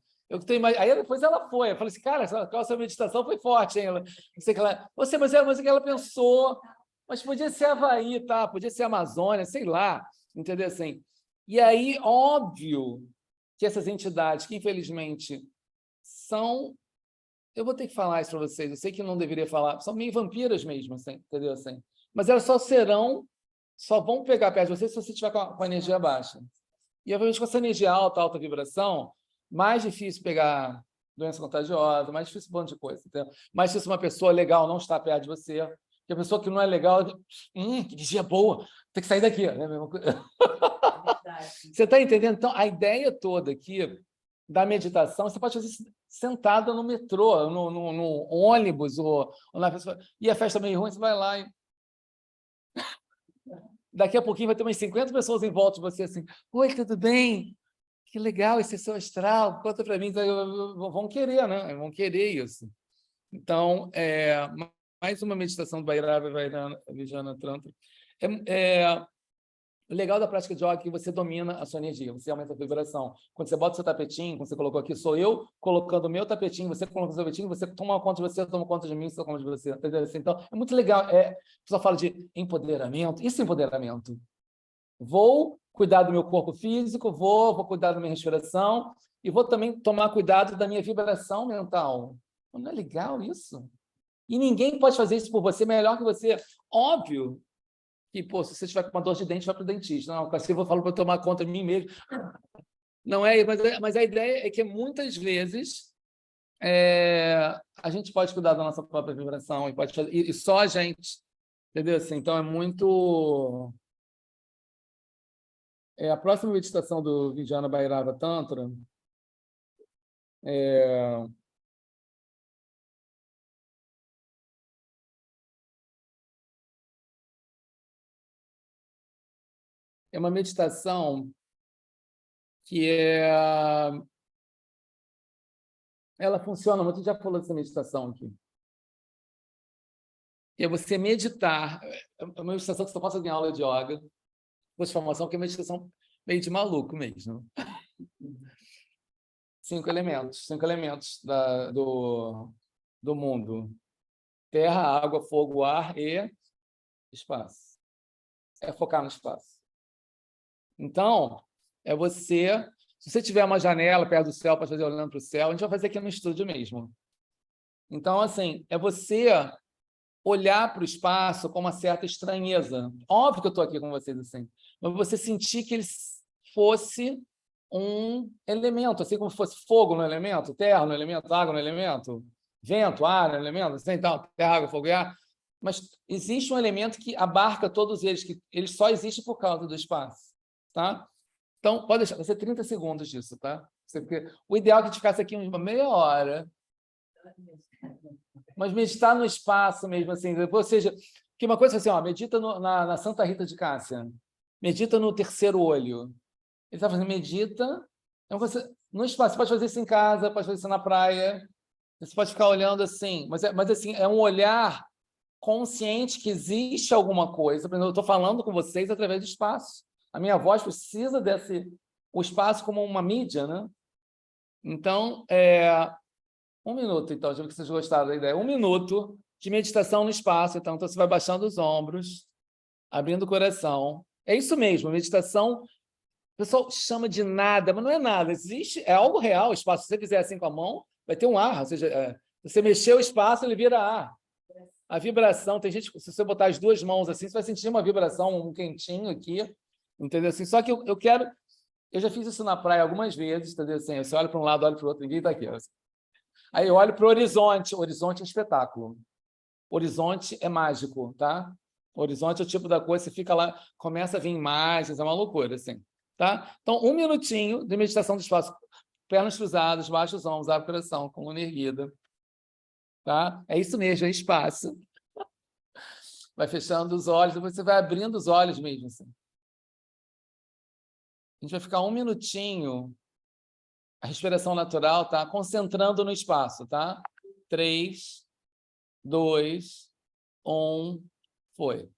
Aí depois ela foi. Eu falei assim, cara, essa meditação foi forte, hein? Ela, não sei que ela, mas é a música que ela pensou, mas podia ser Havaí, tá? Podia ser Amazônia, sei lá, entendeu assim? E aí, óbvio que essas entidades, que infelizmente são, eu vou ter que falar isso para vocês, eu sei que não deveria falar, são meio vampiras mesmo, assim, entendeu assim? Mas elas só vão pegar perto de você se você estiver com a energia baixa. E, obviamente, com essa energia alta vibração, mais difícil pegar doença contagiosa, mais difícil um monte de coisa. Entendeu? Mais difícil uma pessoa legal não estar perto de você, porque a pessoa que não é legal, que energia boa, tem que sair daqui. Né? Você está entendendo? Então, a ideia toda aqui da meditação, você pode fazer sentada no metrô, no ônibus, ou na pessoa. E a festa meio ruim, você vai lá e. Daqui a pouquinho vai ter umas 50 pessoas em volta de você assim. Oi, tudo bem? Que legal esse seu astral. Conta para mim. Então, vão querer, né? Vão querer isso. Então, mais uma meditação do Bhairava Vijnana Tantra. O legal da prática de yoga é que você domina a sua energia, você aumenta a vibração. Quando você bota o seu tapetinho, como você colocou aqui, sou eu colocando o meu tapetinho, você colocando o seu tapetinho, você toma conta de você, eu tomo conta de mim, você toma conta de você. Entendeu? Então, é muito legal. A pessoa fala de empoderamento. Isso é empoderamento. Vou cuidar do meu corpo físico, vou cuidar da minha respiração e vou também tomar cuidado da minha vibração mental. Não é legal isso? E ninguém pode fazer isso por você melhor que você. Óbvio que, pô, se você tiver com uma dor de dente, vai para o dentista. Não, assim eu vou falar para tomar conta de mim mesmo. Não é, mas a ideia é que muitas vezes a gente pode cuidar da nossa própria vibração e pode fazer, e só a gente, entendeu? Assim, então é muito. A próxima meditação do Vijnana Bhairava Tantra é uma meditação que ela funciona muito, já falou dessa meditação aqui. É você meditar, é uma meditação que você passa em aula de yoga, de formação, que é uma meditação meio de maluco mesmo. 5 elementos do mundo: terra, água, fogo, ar e espaço. É focar no espaço. Então, se você tiver uma janela perto do céu para fazer olhando para o céu, a gente vai fazer aqui no estúdio mesmo. Então, assim, é você olhar para o espaço com uma certa estranheza. Óbvio que eu estou aqui com vocês assim, mas você sentir que ele fosse um elemento, assim como fosse fogo no elemento, terra no elemento, água no elemento, vento, ar no elemento, assim, então, terra, água, fogo e ar. Mas existe um elemento que abarca todos eles, que eles só existem por causa do espaço, tá? Então, pode deixar, vai ser 30 segundos disso, tá? Porque o ideal é que a gente ficasse aqui uma meia hora, mas meditar no espaço mesmo, assim, ou seja, que uma coisa assim, ó, medita na Santa Rita de Cássia, medita no terceiro olho. Ele está fazendo, medita no espaço. Você pode fazer isso em casa, pode fazer isso na praia, você pode ficar olhando assim, mas assim, é um olhar consciente que existe alguma coisa. Por exemplo, eu estou falando com vocês através do espaço. A minha voz precisa o espaço como uma mídia, né? Então, 1 minuto, então, já que vocês gostaram da ideia. 1 minuto de meditação no espaço. Então, você vai baixando os ombros, abrindo o coração. É isso mesmo, meditação. O pessoal chama de nada, mas não é nada. Existe, é algo real o espaço. Se você fizer assim com a mão, vai ter um ar. Ou seja, se você mexer o espaço, ele vira ar. A vibração, tem gente, se você botar as duas mãos assim, você vai sentir uma vibração, um quentinho aqui, entendeu? Assim, só que eu já fiz isso na praia algumas vezes, entendeu? Assim, você olha para um lado, olha para o outro, ninguém está aqui. Assim. Aí eu olho para o horizonte é um espetáculo. Horizonte é mágico, tá? Horizonte é o tipo da coisa, você fica lá, começa a vir imagens, é uma loucura, assim, tá? Então, 1 minutinho de meditação do espaço, pernas cruzadas, baixa os ombros, abre o coração, coluna erguida, tá? É isso mesmo, é espaço. Vai fechando os olhos, depois você vai abrindo os olhos mesmo, assim. A gente vai ficar 1 minutinho, a respiração natural, tá? Concentrando no espaço, tá? 3, 2, 1, foi.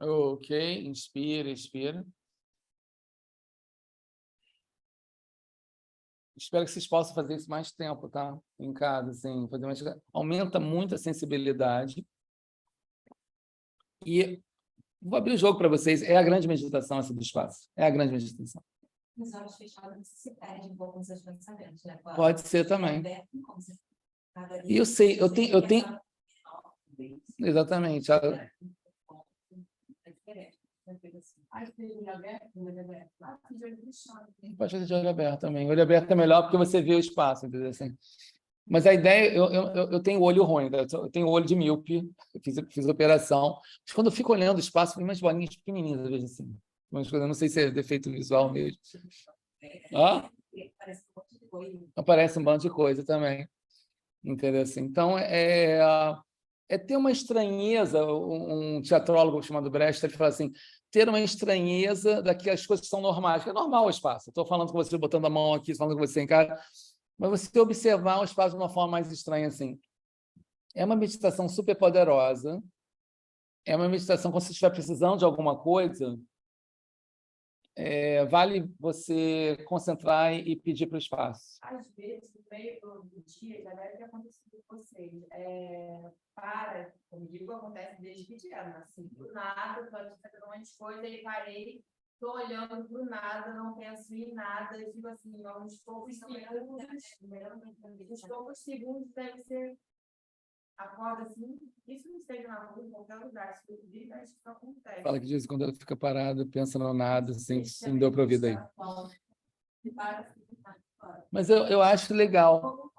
Ok, inspira, expira. Espero que vocês possam fazer isso mais tempo, tá? Em casa, assim, fazer mais... Aumenta muito a sensibilidade. E vou abrir o jogo para vocês. É a grande meditação essa do espaço. É a grande meditação. Os olhos fechados se perde um pouco nos seus pensamentos, né? Pode ser também. E eu sei, eu tenho... Exatamente. Pode fazer de olho aberto também. Olho aberto é melhor porque você vê o espaço, entendeu? Assim. Mas a ideia, eu tenho olho ruim, né? Eu tenho olho de míope, fiz operação. Mas quando eu fico olhando o espaço, tem umas bolinhas pequenininhas, às vezes assim. Mas eu não sei se é defeito visual mesmo. Aparece um monte de coisa também. Entendeu? Assim. Então, é ter uma estranheza. Um teatrólogo chamado Brecht, ele fala assim, ter uma estranheza daquelas coisas que são normais, que é normal o espaço. Estou falando com você, botando a mão aqui, falando com você em casa, mas você observar o espaço de uma forma mais estranha assim. É uma meditação super poderosa, é uma meditação quando você estiver precisando de alguma coisa, vale você concentrar e pedir para o espaço. Às vezes, no meio do dia, já deve ter acontecido com vocês. Comigo acontece desde pequena, assim, do nada, estou aqui fazendo um monte de coisa e parei, estou olhando para o nada, não penso em nada, digo assim, uns poucos segundos deve ser. Acorda assim, isso não esteja na rua, em qualquer lugar, se for pedir, acho que isso acontece. Fala que de vez em quando ela fica parada, pensa no nada, assim, não deu para ouvir daí. Mas eu acho legal.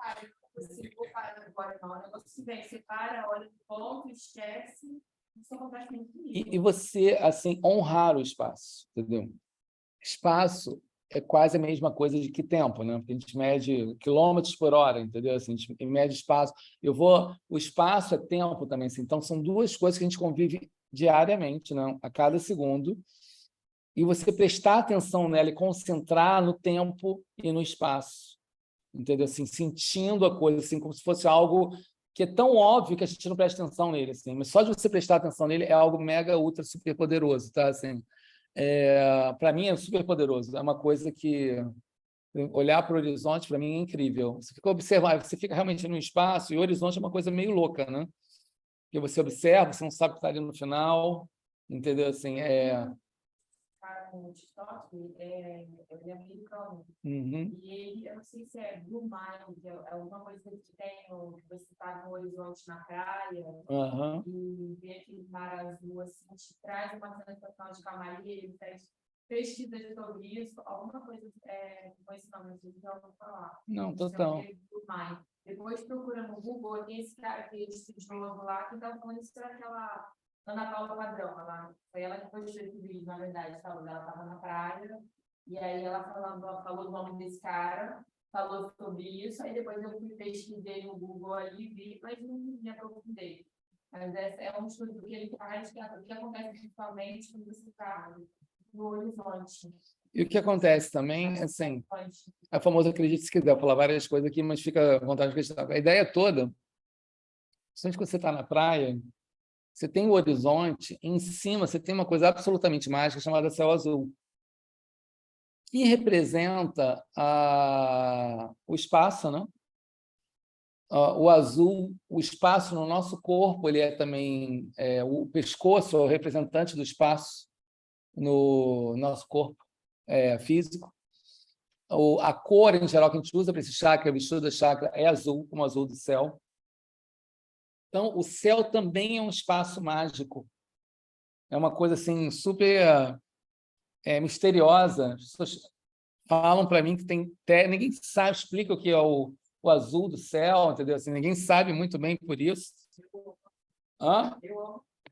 Você para agora, não, o negócio se vem, você para, olha no ponto, esquece, isso acontece muito comigo. E você, assim, honrar o espaço, entendeu? Espaço é quase a mesma coisa de que tempo, né? Porque a gente mede quilômetros por hora, entendeu? Assim, a gente mede espaço. O espaço é tempo também, assim. Então são duas coisas que a gente convive diariamente, né? A cada segundo. E você prestar atenção nela e concentrar no tempo e no espaço, entendeu? Assim, sentindo a coisa, assim, como se fosse algo que é tão óbvio que a gente não presta atenção nele, assim. Mas só de você prestar atenção nele é algo mega, ultra, super poderoso, tá? Assim, para mim é super poderoso. É uma coisa que olhar para o horizonte para mim é incrível. Você fica observando, você fica realmente no espaço e o horizonte é uma coisa meio louca, né? Porque você observa, você não sabe o que está ali no final, entendeu? Assim, Cara com o TikTok, ele é americano. Uhum. E ele, eu não sei se é Blue Mind, é alguma coisa que tem, que você está no horizonte na praia, Uhum. e vê aquele mar azul, assim, te traz uma sensação de calmaria, ele faz pesquisas sobre isso, alguma coisa com esse nome, eu já vou falar. Não, total. Blue Mind. Depois procura no Google, tem esse cara, aquele estudioso lá, que estava falando isso para aquela Ana Paula Padrão, foi ela que postou esse vídeo, na verdade, falou, ela estava na praia, e aí ela falou o nome desse cara, falou sobre isso, aí depois eu fui pesquisei no Google ali, vi, mas não me aprofundei. Mas é um estudo que ele faz, que acontece principalmente quando você está no horizonte. E o que acontece também, assim, a famosa acredite se quiser, eu vou falar várias coisas aqui, mas fica à vontade de acreditar. A ideia toda, principalmente quando você está na praia, você tem o horizonte, em cima você tem uma coisa absolutamente mágica chamada céu azul, que representa o espaço, né? O azul, o espaço no nosso corpo, ele é também o pescoço, é o representante do espaço no nosso corpo físico. A cor, em geral, que a gente usa para esse chakra, Vishuddha chakra, é azul, como o azul do céu. Então, o céu também é um espaço mágico. É uma coisa assim super misteriosa. As pessoas falam para mim que ninguém sabe, explica o que é o azul do céu, entendeu? Assim, ninguém sabe muito bem por isso.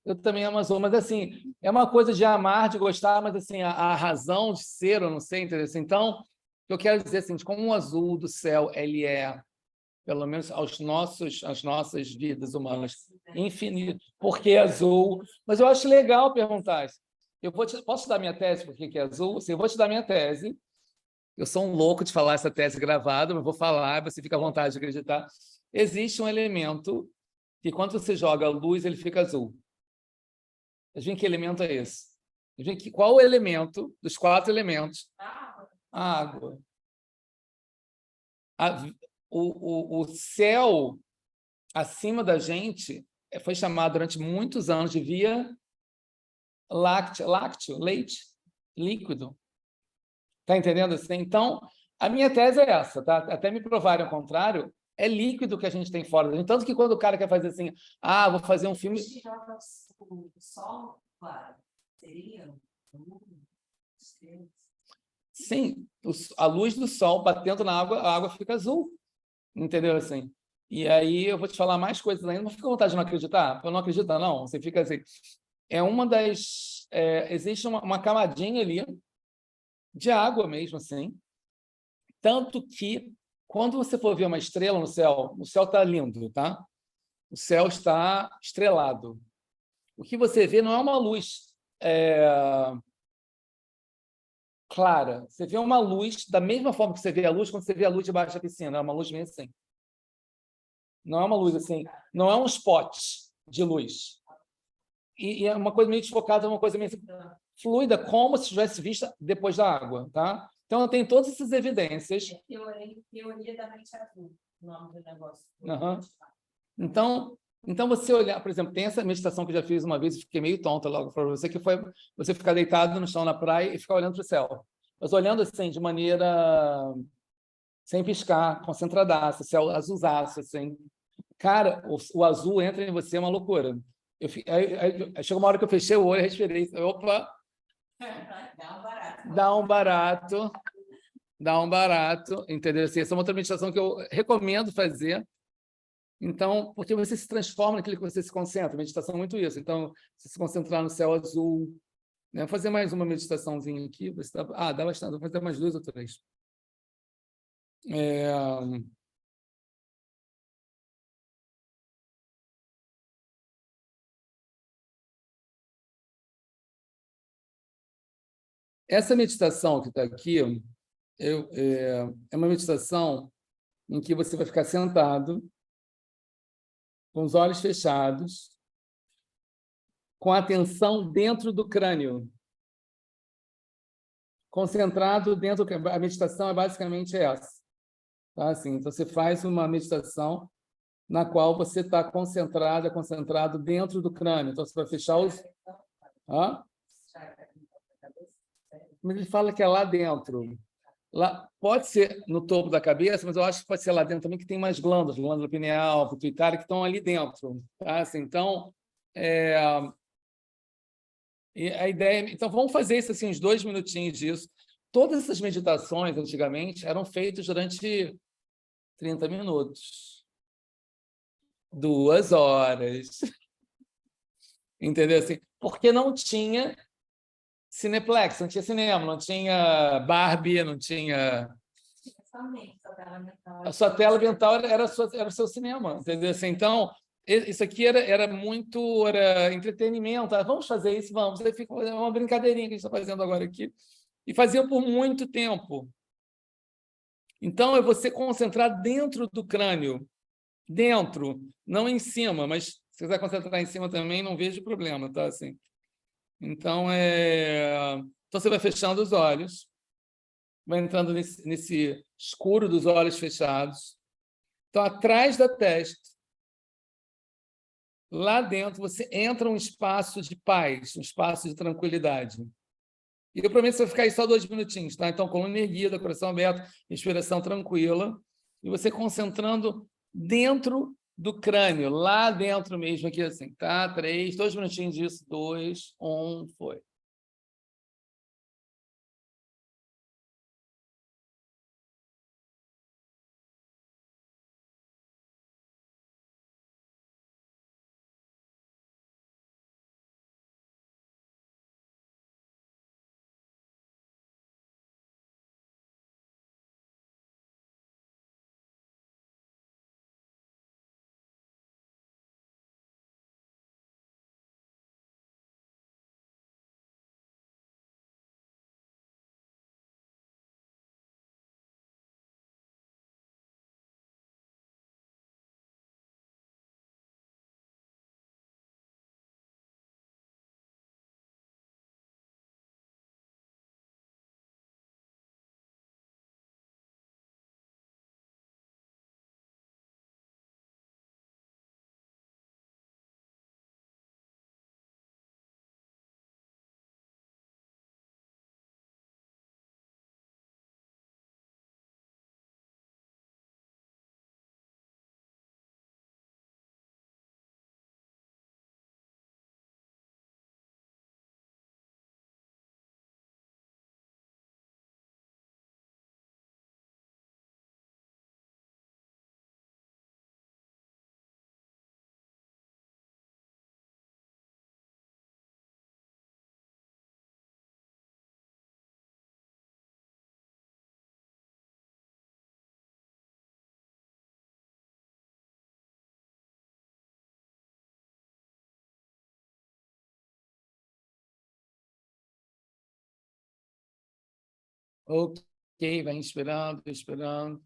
Eu também amo azul, mas assim, é uma coisa de amar, de gostar, mas assim, a razão de ser, eu não sei, entendeu? Assim, então, eu quero dizer assim, como o azul do céu, ele é, pelo menos às nossas vidas humanas, infinito. Por que azul? Mas eu acho legal perguntar isso. Posso te dar minha tese por que é azul? Sim, eu vou te dar minha tese. Eu sou um louco de falar essa tese gravada, mas vou falar, você fica à vontade de acreditar. Existe um elemento que, quando você joga luz, ele fica azul. Adivinha que elemento é esse? Adivinha qual o elemento dos 4 elementos? A água. O céu acima da gente foi chamado durante muitos anos de via lácteo, leite líquido. Está entendendo assim? Então, a minha tese é essa, tá? Até me provarem o contrário, é líquido que a gente tem fora da gente. Tanto que quando o cara quer fazer assim, vou fazer um filme. O sol, claro, seria Sim, a luz do sol batendo na água, a água fica azul. Entendeu assim? E aí eu vou te falar mais coisas ainda, não fica com vontade de não acreditar. Eu não acredito, não. Você fica assim. É uma das. Existe uma camadinha ali de água mesmo, assim. Tanto que, quando você for ver uma estrela no céu, o céu está lindo, tá? O céu está estrelado. O que você vê não é uma luz clara. Você vê uma luz da mesma forma que você vê a luz quando você vê a luz debaixo da piscina. É uma luz meio assim. Não é uma luz assim. Não é um spot de luz. E é uma coisa meio desfocada, uma coisa meio fluida, como se estivesse vista depois da água, tá? Então, tem todas essas evidências. Teoria da mente azul, o nome do negócio. Uhum. Então, você olhar, por exemplo, tem essa meditação que eu já fiz uma vez e fiquei meio tonta logo para você, que foi você ficar deitado no chão na praia e ficar olhando para o céu. Mas olhando assim, de maneira sem piscar, concentradaço, céu azulzaço, assim. Cara, o azul entra em você, é uma loucura. Aí chegou uma hora que eu fechei o olho, respirei. Opa! Dá um barato, entendeu? Assim, essa é uma outra meditação que eu recomendo fazer. Então, porque você se transforma naquilo que você se concentra. Meditação é muito isso. Então, você se concentrar no céu azul. Né? Vou fazer mais uma meditaçãozinha aqui. Dá bastante. Vou fazer mais 2 ou 3. Essa meditação que está aqui é uma meditação em que você vai ficar sentado, com os olhos fechados, com a atenção dentro do crânio, concentrado dentro. A meditação é basicamente essa. Tá? Assim, então, você faz uma meditação na qual você está concentrado dentro do crânio. Então, você vai fechar os... Mas ele fala que é lá dentro. Lá, pode ser no topo da cabeça, mas eu acho que pode ser lá dentro também, que tem mais glândulas, glândula pineal, pituitária, que estão ali dentro. Tá? Assim, então, e a ideia... Então, vamos fazer isso, assim, uns 2 minutinhos disso. Todas essas meditações, antigamente, eram feitas durante 30 minutos. 2 horas. Entendeu? Assim, porque não tinha Cineplex, não tinha cinema, não tinha Barbie, não tinha... A sua tela mental era o seu cinema, entendeu? Assim, então, isso aqui era muito entretenimento. Vamos fazer isso? Vamos. Aí fica uma brincadeirinha que a gente está fazendo agora aqui. E fazia por muito tempo. Então, é você concentrar dentro do crânio. Dentro, não em cima, mas se você quiser concentrar em cima também, não vejo problema, tá? Assim. Então, então, você vai fechando os olhos, vai entrando nesse escuro dos olhos fechados. Então, atrás da testa, lá dentro, você entra um espaço de paz, um espaço de tranquilidade. E eu prometo que você vai ficar aí só 2 minutinhos, tá? Então, coluna erguida, coração aberto, respiração tranquila, e você concentrando dentro do crânio, lá dentro mesmo, aqui assim, tá? 3, 2 minutinhos disso, 2, 1, foi. Ok, vai inspirando, expirando.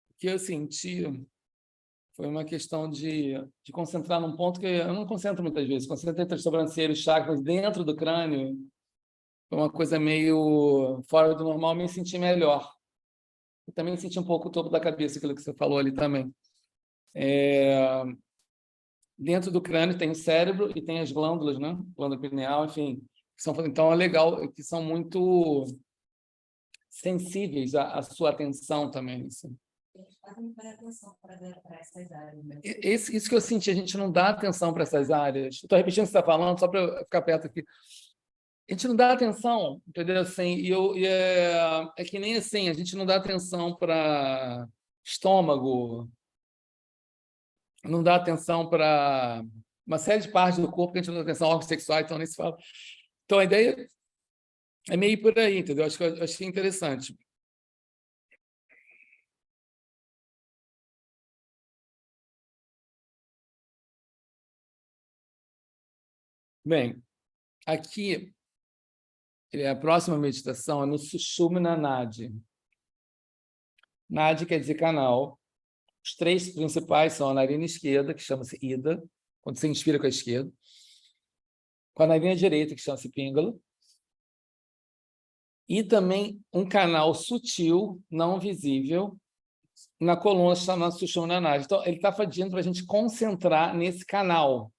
O que eu senti foi uma questão de concentrar num ponto que eu não concentro muitas vezes. Concentro entre as sobrancelhas, os chakras dentro do crânio. Foi uma coisa meio fora do normal, me senti melhor. Eu também senti um pouco o topo da cabeça, aquilo que você falou ali também. Dentro do crânio tem o cérebro e tem as glândulas, né? Glândula pineal, enfim. Então é legal, que são muito sensíveis à sua atenção também. Assim. Eles fazem muita atenção para essas áreas, né? Isso que eu senti, a gente não dá atenção para essas áreas. Estou repetindo o que você está falando, só para eu ficar perto aqui. A gente não dá atenção, entendeu? Assim, é que nem assim, a gente não dá atenção para estômago, não dá atenção para uma série de partes do corpo que a gente não dá atenção, órgãos sexuais, então nem se fala. Então a ideia é meio por aí, entendeu? Eu achei interessante. Bem, aqui a próxima meditação é no Sushumna Nadi. Nadi quer dizer canal. Os três principais são a narina esquerda, que chama-se Ida, quando você inspira com a esquerda, com a narina direita, que chama-se Pingala, e também um canal sutil, não visível, na coluna chamada Sushumna Nadi. Então, ele está pedindo para a gente concentrar nesse canal,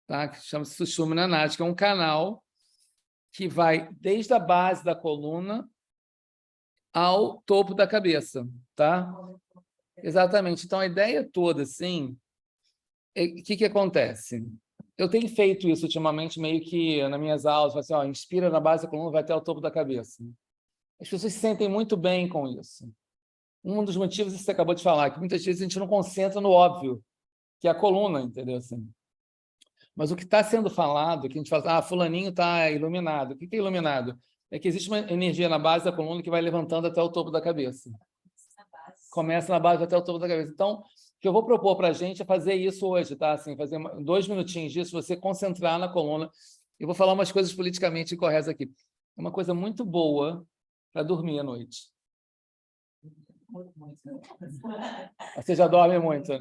tá? Que chama-se Sushumna Nadi, que é um canal que vai desde a base da coluna ao topo da cabeça, tá? Exatamente. Então, a ideia toda, assim, o que acontece? Eu tenho feito isso ultimamente, meio que nas minhas aulas, assim, ó, inspira na base da coluna, vai até o topo da cabeça. As pessoas se sentem muito bem com isso. Um dos motivos que você acabou de falar, que muitas vezes a gente não concentra no óbvio, que é a coluna, entendeu? Assim. Mas o que está sendo falado, que a gente fala, fulaninho está iluminado. O que é iluminado? É que existe uma energia na base da coluna que vai levantando até o topo da cabeça. Começa na base até o topo da cabeça. Então, o que eu vou propor para a gente é fazer isso hoje, tá? Assim, fazer 2 minutinhos disso, você concentrar na coluna. Eu vou falar umas coisas politicamente incorretas aqui. É uma coisa muito boa para dormir à noite. Você já dorme muito.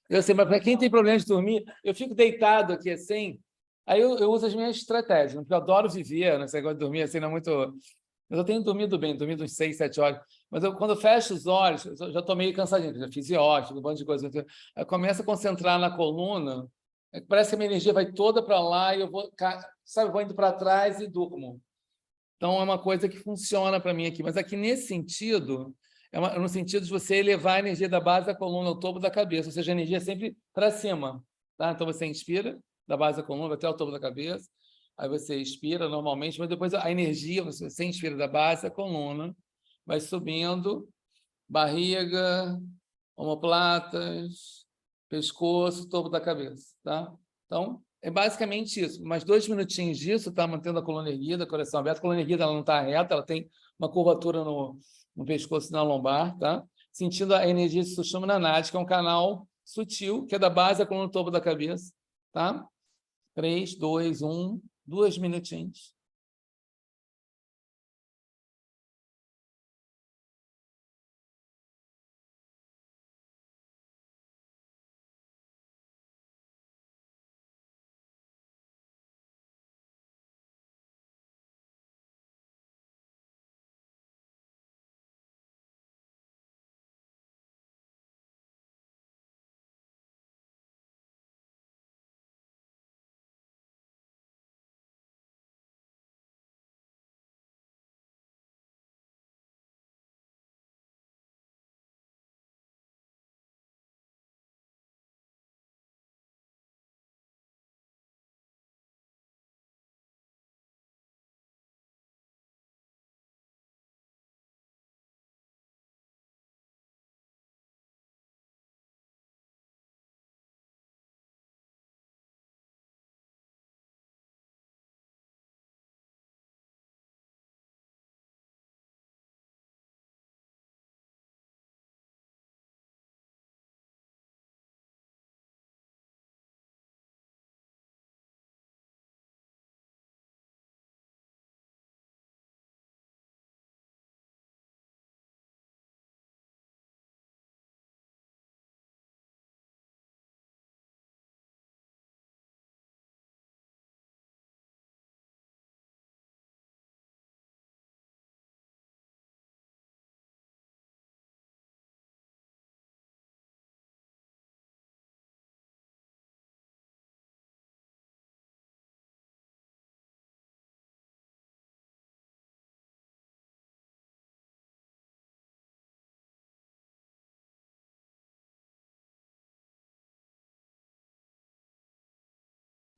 Eu sei, mas para quem tem problema de dormir, eu fico deitado aqui assim, aí eu uso as minhas estratégias, porque eu adoro viver, não sei, negócio de dormir assim, não é muito... Mas eu tenho dormido bem, dormido uns 6, 7 horas. Mas quando eu fecho os olhos, eu já estou meio cansadinho, já fiz iótico, um monte de coisa. Aí eu começo a concentrar na coluna, parece que a minha energia vai toda para lá e eu vou, sabe, vou indo para trás e durmo. Então, é uma coisa que funciona para mim aqui. Mas aqui, nesse sentido, no sentido de você elevar a energia da base da coluna ao topo da cabeça, ou seja, a energia é sempre para cima. Tá? Então, você inspira da base da coluna até o topo da cabeça, aí você expira normalmente, mas depois a energia, você inspira da base da coluna, vai subindo, barriga, omoplatas, pescoço, topo da cabeça. Tá? Então, é basicamente isso. Mais 2 minutinhos disso, tá? Mantendo a coluna erguida, coração aberto. A coluna erguida ela não está reta, ela tem uma curvatura no pescoço e na lombar, tá? Sentindo a energia de Sushumna Nadi, que é um canal sutil, que é da base da coluna no topo da cabeça, tá? 3, 2, 1, 2 minutinhos.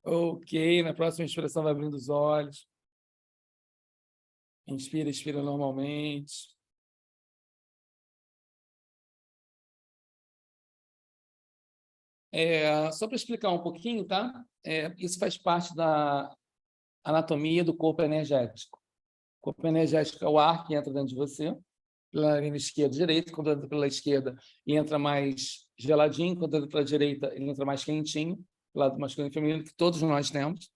Ok, na próxima inspiração vai abrindo os olhos. Inspira, expira normalmente. Só para explicar um pouquinho, tá? Isso faz parte da anatomia do corpo energético. O corpo energético é o ar que entra dentro de você, pela narina esquerda e direita. Quando entra pela esquerda, ele entra mais geladinho. Quando entra pela direita, ele entra mais quentinho, do lado masculino e feminino, que todos nós temos.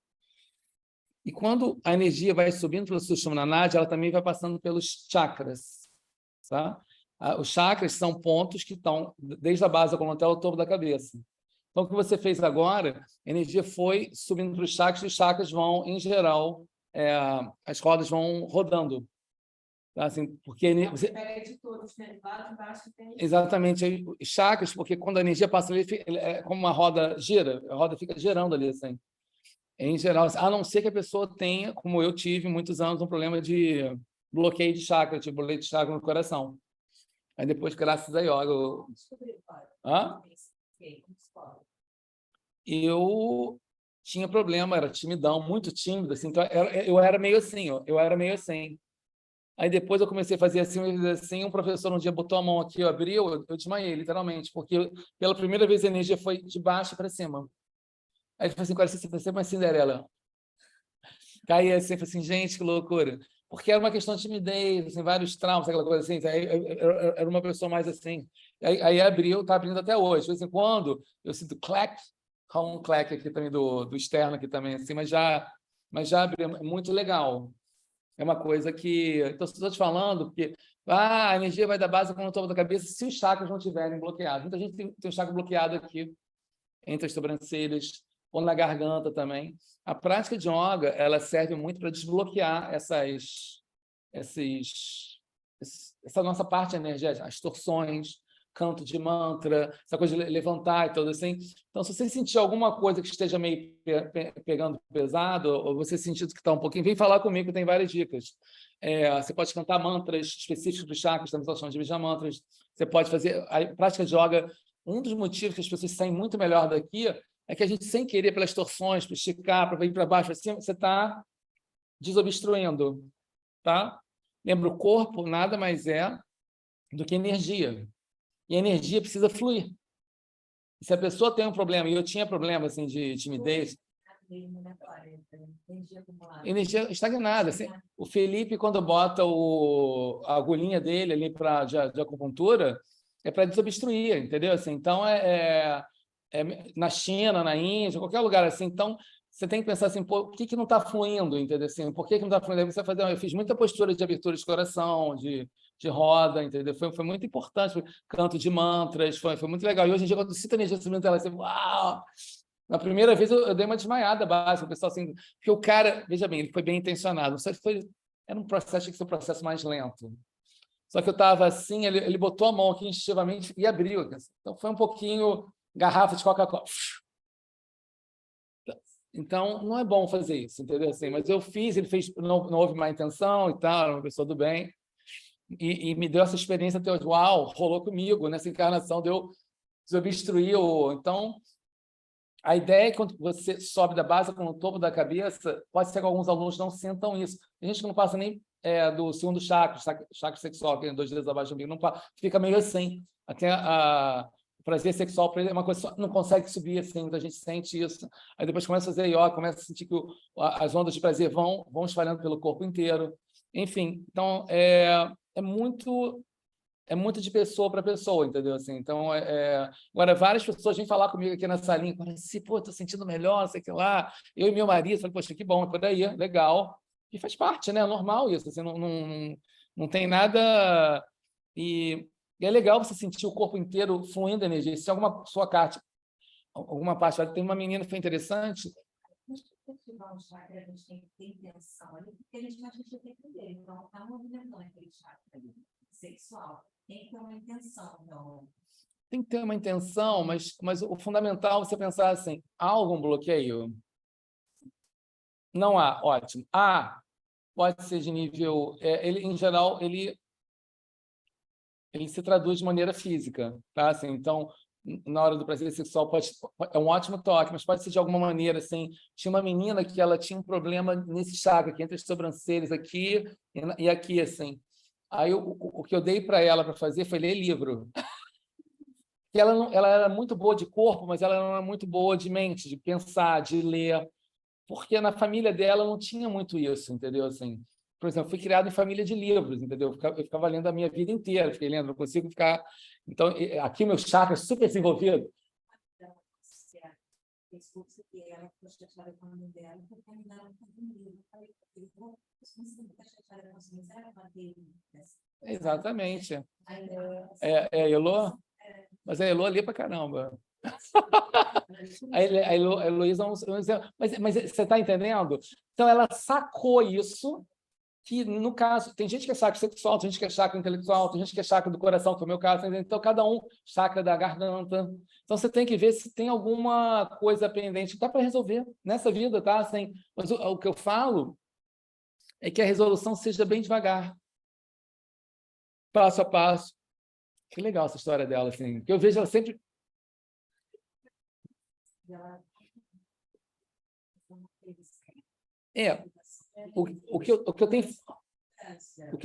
E quando a energia vai subindo pelo Sushumna Nadi, ela também vai passando pelos chakras. Tá? Os chakras são pontos que estão desde a base da coluna até o topo da cabeça. Então, o que você fez agora, a energia foi subindo para os chakras, e os chakras vão, em geral, as rodas vão rodando. Tá? Assim, porque você... Pega de todos, né? Lá de baixo tem... Exatamente, aí, os chakras, porque quando a energia passa ali, é como uma roda gira, a roda fica girando ali, assim. Em geral, a não ser que a pessoa tenha, como eu tive muitos anos, um problema de bloqueio de chakra, tipo bloqueio de chakra no coração. Aí depois, graças a yoga, eu tinha problema, era timidão, muito tímido, assim, então eu era meio assim, ó, eu era meio assim. Aí depois eu comecei a fazer assim, um professor um dia botou a mão aqui, abriu, eu desmaiei, literalmente, porque pela primeira vez a energia foi de baixo para cima. Aí ele falou assim, agora você vai ser uma Cinderela. Caí assim, falei assim, gente, que loucura. Porque era uma questão de timidez, assim, vários traumas, aquela coisa assim. Aí, eu era uma pessoa mais assim. Aí abriu, está abrindo até hoje. De vez em quando eu sinto clack, com um clack aqui também do externo aqui também, assim, mas já abriu. É muito legal. É uma coisa que... Então, estou te falando, porque a energia vai da base quando topo da cabeça, se os chakras não estiverem bloqueados. Muita gente tem o chakra bloqueado aqui, entre as sobrancelhas, ou na garganta também. A prática de yoga, ela serve muito para desbloquear essa nossa parte energética, as torções, canto de mantra, essa coisa de levantar e tudo assim. Então, se você sentir alguma coisa que esteja meio pegando pesado, ou você sentir que está um pouquinho, vem falar comigo, tem várias dicas. Você pode cantar mantras específicos dos chakras, temos a noção de bija mantras. Você pode fazer a prática de yoga. Um dos motivos que as pessoas saem muito melhor daqui é que a gente, sem querer, pelas torções, para esticar, para ir para baixo, assim, você está desobstruindo. Tá? Lembra, o corpo nada mais é do que energia. E a energia precisa fluir. E se a pessoa tem um problema, e eu tinha problema assim, de timidez, energia estagnada. Assim, o Felipe, quando bota a agulhinha dele ali de acupuntura, é para desobstruir, entendeu? Assim, então, na China, na Índia, qualquer lugar assim. Então, você tem que pensar assim, por que não está fluindo, entendeu? Assim, por que não está fluindo? Aí você vai fazer, eu fiz muita postura de abertura de coração, de roda, entendeu? Foi muito importante, canto de mantras, foi muito legal. E hoje em dia, quando eu sinto a energia subindo, ela assim, uau! Na primeira vez, eu dei uma desmaiada básica, o pessoal assim, porque o cara, veja bem, ele foi bem intencionado, era um processo, tinha que ser um processo mais lento. Só que eu estava assim, ele botou a mão aqui instintivamente e abriu. Então, foi um pouquinho garrafa de Coca-Cola. Então, não é bom fazer isso, entendeu? Assim, mas eu fiz, ele fez, não houve má intenção e tal, era uma pessoa do bem, e me deu essa experiência até hoje. Uau, rolou comigo nessa encarnação, deu desobstruir. Então, a ideia é que quando você sobe da base com o topo da cabeça, pode ser que alguns alunos não sintam isso. Tem gente que não passa nem do segundo chakra sexual, que é 2 dedos abaixo do umbigo, não passa, fica meio assim. Até o prazer sexual para ele é uma coisa que não consegue subir assim, muita gente sente isso. Aí depois começa a fazer yoga, começa a sentir que as ondas de prazer vão espalhando pelo corpo inteiro. Enfim, então é muito de pessoa para pessoa, entendeu? Assim, então, agora, várias pessoas vêm falar comigo aqui na salinha, falam assim, pô, estou sentindo melhor, não sei o que lá. Eu e meu marido, falei, poxa, que bom, é por aí, legal. E faz parte, né? É normal isso, assim, não tem nada... E é legal você sentir o corpo inteiro fluindo energia. Se alguma alguma parte... Tem uma menina que foi interessante... Ativar o chakra, a gente tem que ter intenção ali, porque a gente tem que entender. Então, está movimentando aquele chakra ali, sexual. Tem que ter uma intenção, não. Tem que ter uma intenção, mas o fundamental é você pensar assim, há algum bloqueio? Não há, ótimo. Pode ser de nível... em geral, ele se traduz de maneira física, tá? Assim, então, na hora do prazer sexual é um ótimo toque, mas pode ser de alguma maneira, assim. Tinha uma menina que ela tinha um problema nesse chakra, aqui entre as sobrancelhas, aqui e aqui, assim. Aí o que eu dei para ela para fazer foi ler livro. Que ela era muito boa de corpo, mas ela não era muito boa de mente, de pensar, de ler, porque na família dela não tinha muito isso, entendeu? Assim, por exemplo, fui criado em família de livros, entendeu? Eu ficava lendo a minha vida inteira, fiquei lendo, não consigo ficar. Então, aqui o meu chakra é super desenvolvido. Discurso que ela ficou chateada com a mãe dela, porque a mãe dela não tem livro. Eu falei, você não fica chateada com a sua mãe, ela vai ter. Exatamente. É Elô? Mas a Elô ali pra caramba. A Heloísa é um exemplo. Mas você está entendendo? Então, ela sacou isso, que, no caso, tem gente que é chakra sexual, tem gente que é chakra intelectual, tem gente que é chakra do coração, que é o meu caso. Então, cada um, chakra da garganta. Então, você tem que ver se tem alguma coisa pendente que dá para resolver nessa vida, tá? Assim, mas o que eu falo é que a resolução seja bem devagar, passo a passo. Que legal essa história dela, assim, que eu vejo ela sempre. O que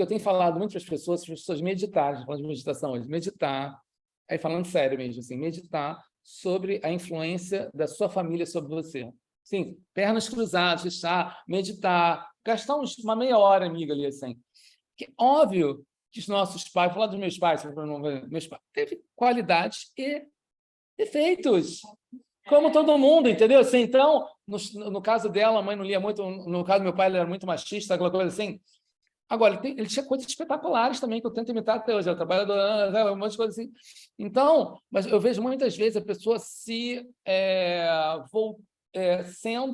eu tenho falado muito para as pessoas meditarem, falando de meditação hoje, meditar, aí falando sério mesmo, assim, meditar sobre a influência da sua família sobre você. Sim, pernas cruzadas, fechar, meditar, gastar uma meia hora, amiga, ali, assim. Que, óbvio que os nossos pais, vou falar dos meus pais, teve qualidades e defeitos, como todo mundo, entendeu? Assim, então, no caso dela, a mãe não lia muito, no caso do meu pai, ele era muito machista, aquela coisa assim. Agora, ele tinha coisas espetaculares também, que eu tento imitar até hoje, eu trabalho um monte de coisa assim. Então, mas eu vejo muitas vezes a pessoa sendo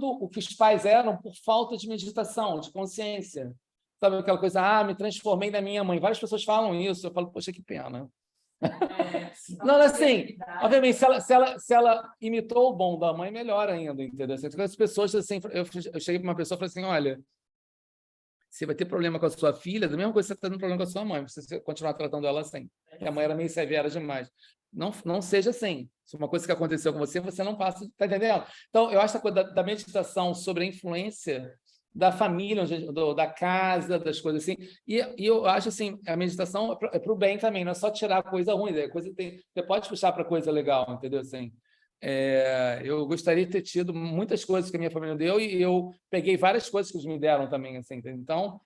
o que os pais eram por falta de meditação, de consciência. Sabe aquela coisa, me transformei na minha mãe. Várias pessoas falam isso, eu falo, poxa, que pena. Não, assim, obviamente, se ela imitou o bom da mãe, melhor ainda, entendeu? As pessoas, assim, eu cheguei para uma pessoa e falei assim, olha, você vai ter problema com a sua filha, da mesma coisa que você está tendo problema com a sua mãe, você continuar tratando ela assim. E a mãe era meio severa demais. Não seja assim. Se uma coisa que aconteceu com você, você não passa, tá entendendo? Então, eu acho essa coisa da meditação sobre a influência da família, da casa, das coisas assim. E eu acho assim, a meditação é para o bem também, não é só tirar coisa ruim, você pode puxar para coisa legal, entendeu? Assim, eu gostaria de ter tido muitas coisas que a minha família deu e eu peguei várias coisas que eles me deram também, assim. Então,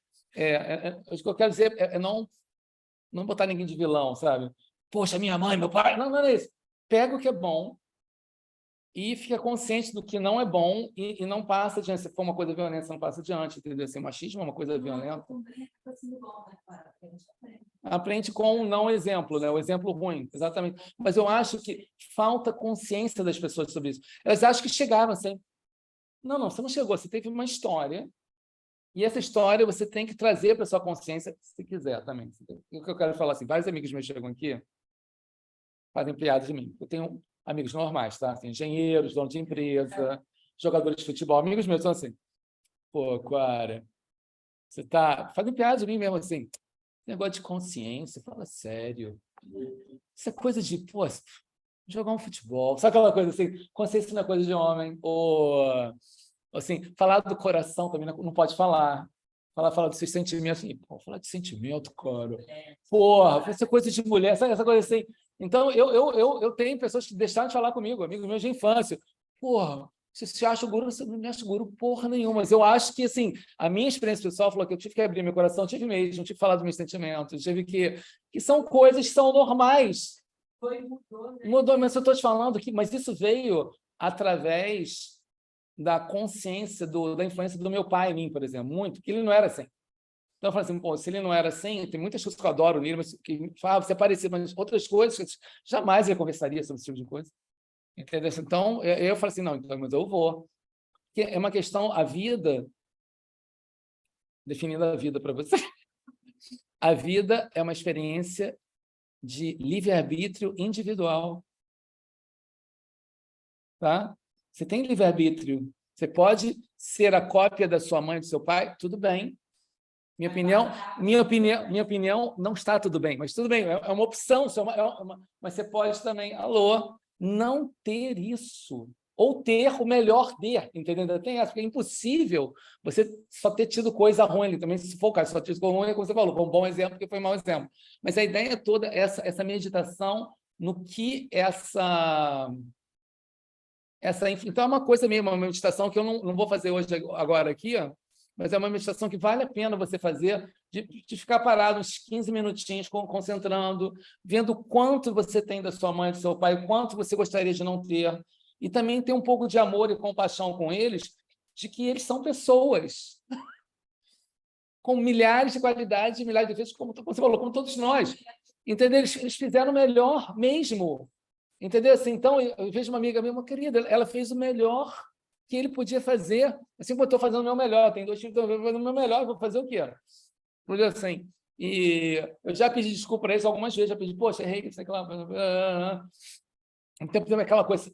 o que eu quero dizer é não botar ninguém de vilão, sabe? Poxa, minha mãe, meu pai, não é isso. Pega o que é bom e fica consciente do que não é bom e não passa adiante. Se for uma coisa violenta, você não passa adiante, entendeu? Assim, o machismo é uma coisa violenta. Aprende com um não exemplo, né? O exemplo ruim, exatamente. Mas eu acho que falta consciência das pessoas sobre isso. Elas acham que chegaram assim. Não, você não chegou, você teve uma história, e essa história você tem que trazer para a sua consciência, se quiser também. O que eu quero falar assim, vários amigos meus chegam aqui, fazem piada de mim. Eu tenho amigos normais, tá? Tem engenheiros, donos de empresa, jogadores de futebol. Amigos meus são assim, pô, Quara, você tá fazendo piada de mim mesmo assim. Negócio de consciência, fala sério. Isso é coisa de, pô, jogar um futebol. Sabe aquela coisa assim? Consciência não é coisa de homem. Ou, assim, falar do coração também não pode falar. Falar dos seus sentimentos. Assim, pô, falar de sentimento, cara. Porra, isso é coisa de mulher. Sabe essa coisa assim? Então, eu tenho pessoas que deixaram de falar comigo, amigos meus de infância. Porra, você acha o guru, você não me acha guru porra nenhuma. Mas eu acho que, assim, a minha experiência pessoal falou que eu tive que abrir meu coração, tive mesmo, tive que falar dos meus sentimentos, tive que são coisas que são normais. Mudou, mas eu estou te falando que, mas isso veio através da consciência da influência do meu pai em mim, por exemplo, muito, que ele não era assim. Então, eu falei assim, pô, se ele não era assim, tem muitas coisas que eu adoro nele, mas que você é parecido, mas outras coisas, jamais eu conversaria sobre esse tipo de coisa. Entendeu? Então, eu falei assim, não, então, mas eu vou. Porque é uma questão, a vida, definindo a vida para você, a vida é uma experiência de livre-arbítrio individual. Tá? Você tem livre-arbítrio. Você pode ser a cópia da sua mãe e do seu pai, tudo bem. Minha opinião não está tudo bem, mas tudo bem, é uma opção, mas você pode também, alô, não ter isso. Ou ter o melhor entendeu? Tem essa, porque é impossível você só ter tido coisa ruim ali. Também, se for o caso, só ter tido coisa ruim, como você falou, foi um bom exemplo, porque foi um mau exemplo. Mas a ideia é toda essa meditação no que então, é uma coisa mesmo, uma meditação que eu não vou fazer hoje, agora aqui, ó, mas é uma meditação que vale a pena você fazer, de ficar parado uns 15 minutinhos, concentrando, vendo o quanto você tem da sua mãe, do seu pai, o quanto você gostaria de não ter, e também ter um pouco de amor e compaixão com eles, de que eles são pessoas, com milhares de qualidades e milhares de defeitos, como você falou, como todos nós. Entendeu? Eles fizeram o melhor mesmo. Entendeu? Assim, então, eu vejo uma amiga minha, uma querida, ela fez o melhor que ele podia fazer. Assim, eu estou fazendo o meu melhor, tem 2 filhos, estou fazendo o meu melhor, vou fazer o quê? Entendeu? Assim, e eu já pedi desculpa para eles algumas vezes, já pedi, poxa, errei, sei lá. Então, aquela coisa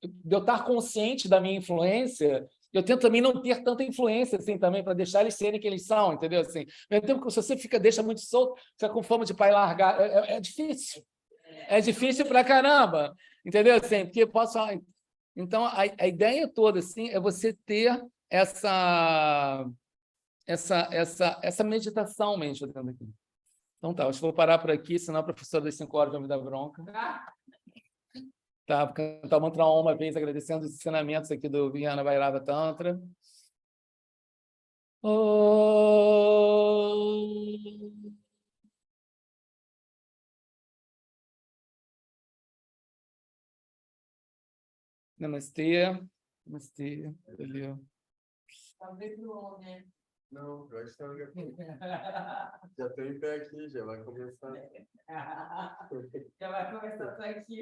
de eu estar consciente da minha influência, eu tento também não ter tanta influência assim também, para deixar eles serem quem eles são, entendeu? Assim, ao mesmo tempo que se você deixa muito solto, fica com fome de pai largar, é difícil. É difícil pra caramba, entendeu? Assim, porque posso. Então, a ideia toda assim, é você ter essa meditação mesmo dentro aqui. Então tá, acho que vou parar por aqui, senão a professora das 5 horas vai me dar bronca. Tá, vou cantar o mantra Om uma vez, agradecendo os ensinamentos aqui do Vijnana Bhairava Tantra. Om. Namastê. Namastê. Valeu. Talvez pro homem, né? Não, eu acho que já estou em pé aqui, já vai começar. Já vai começar aqui.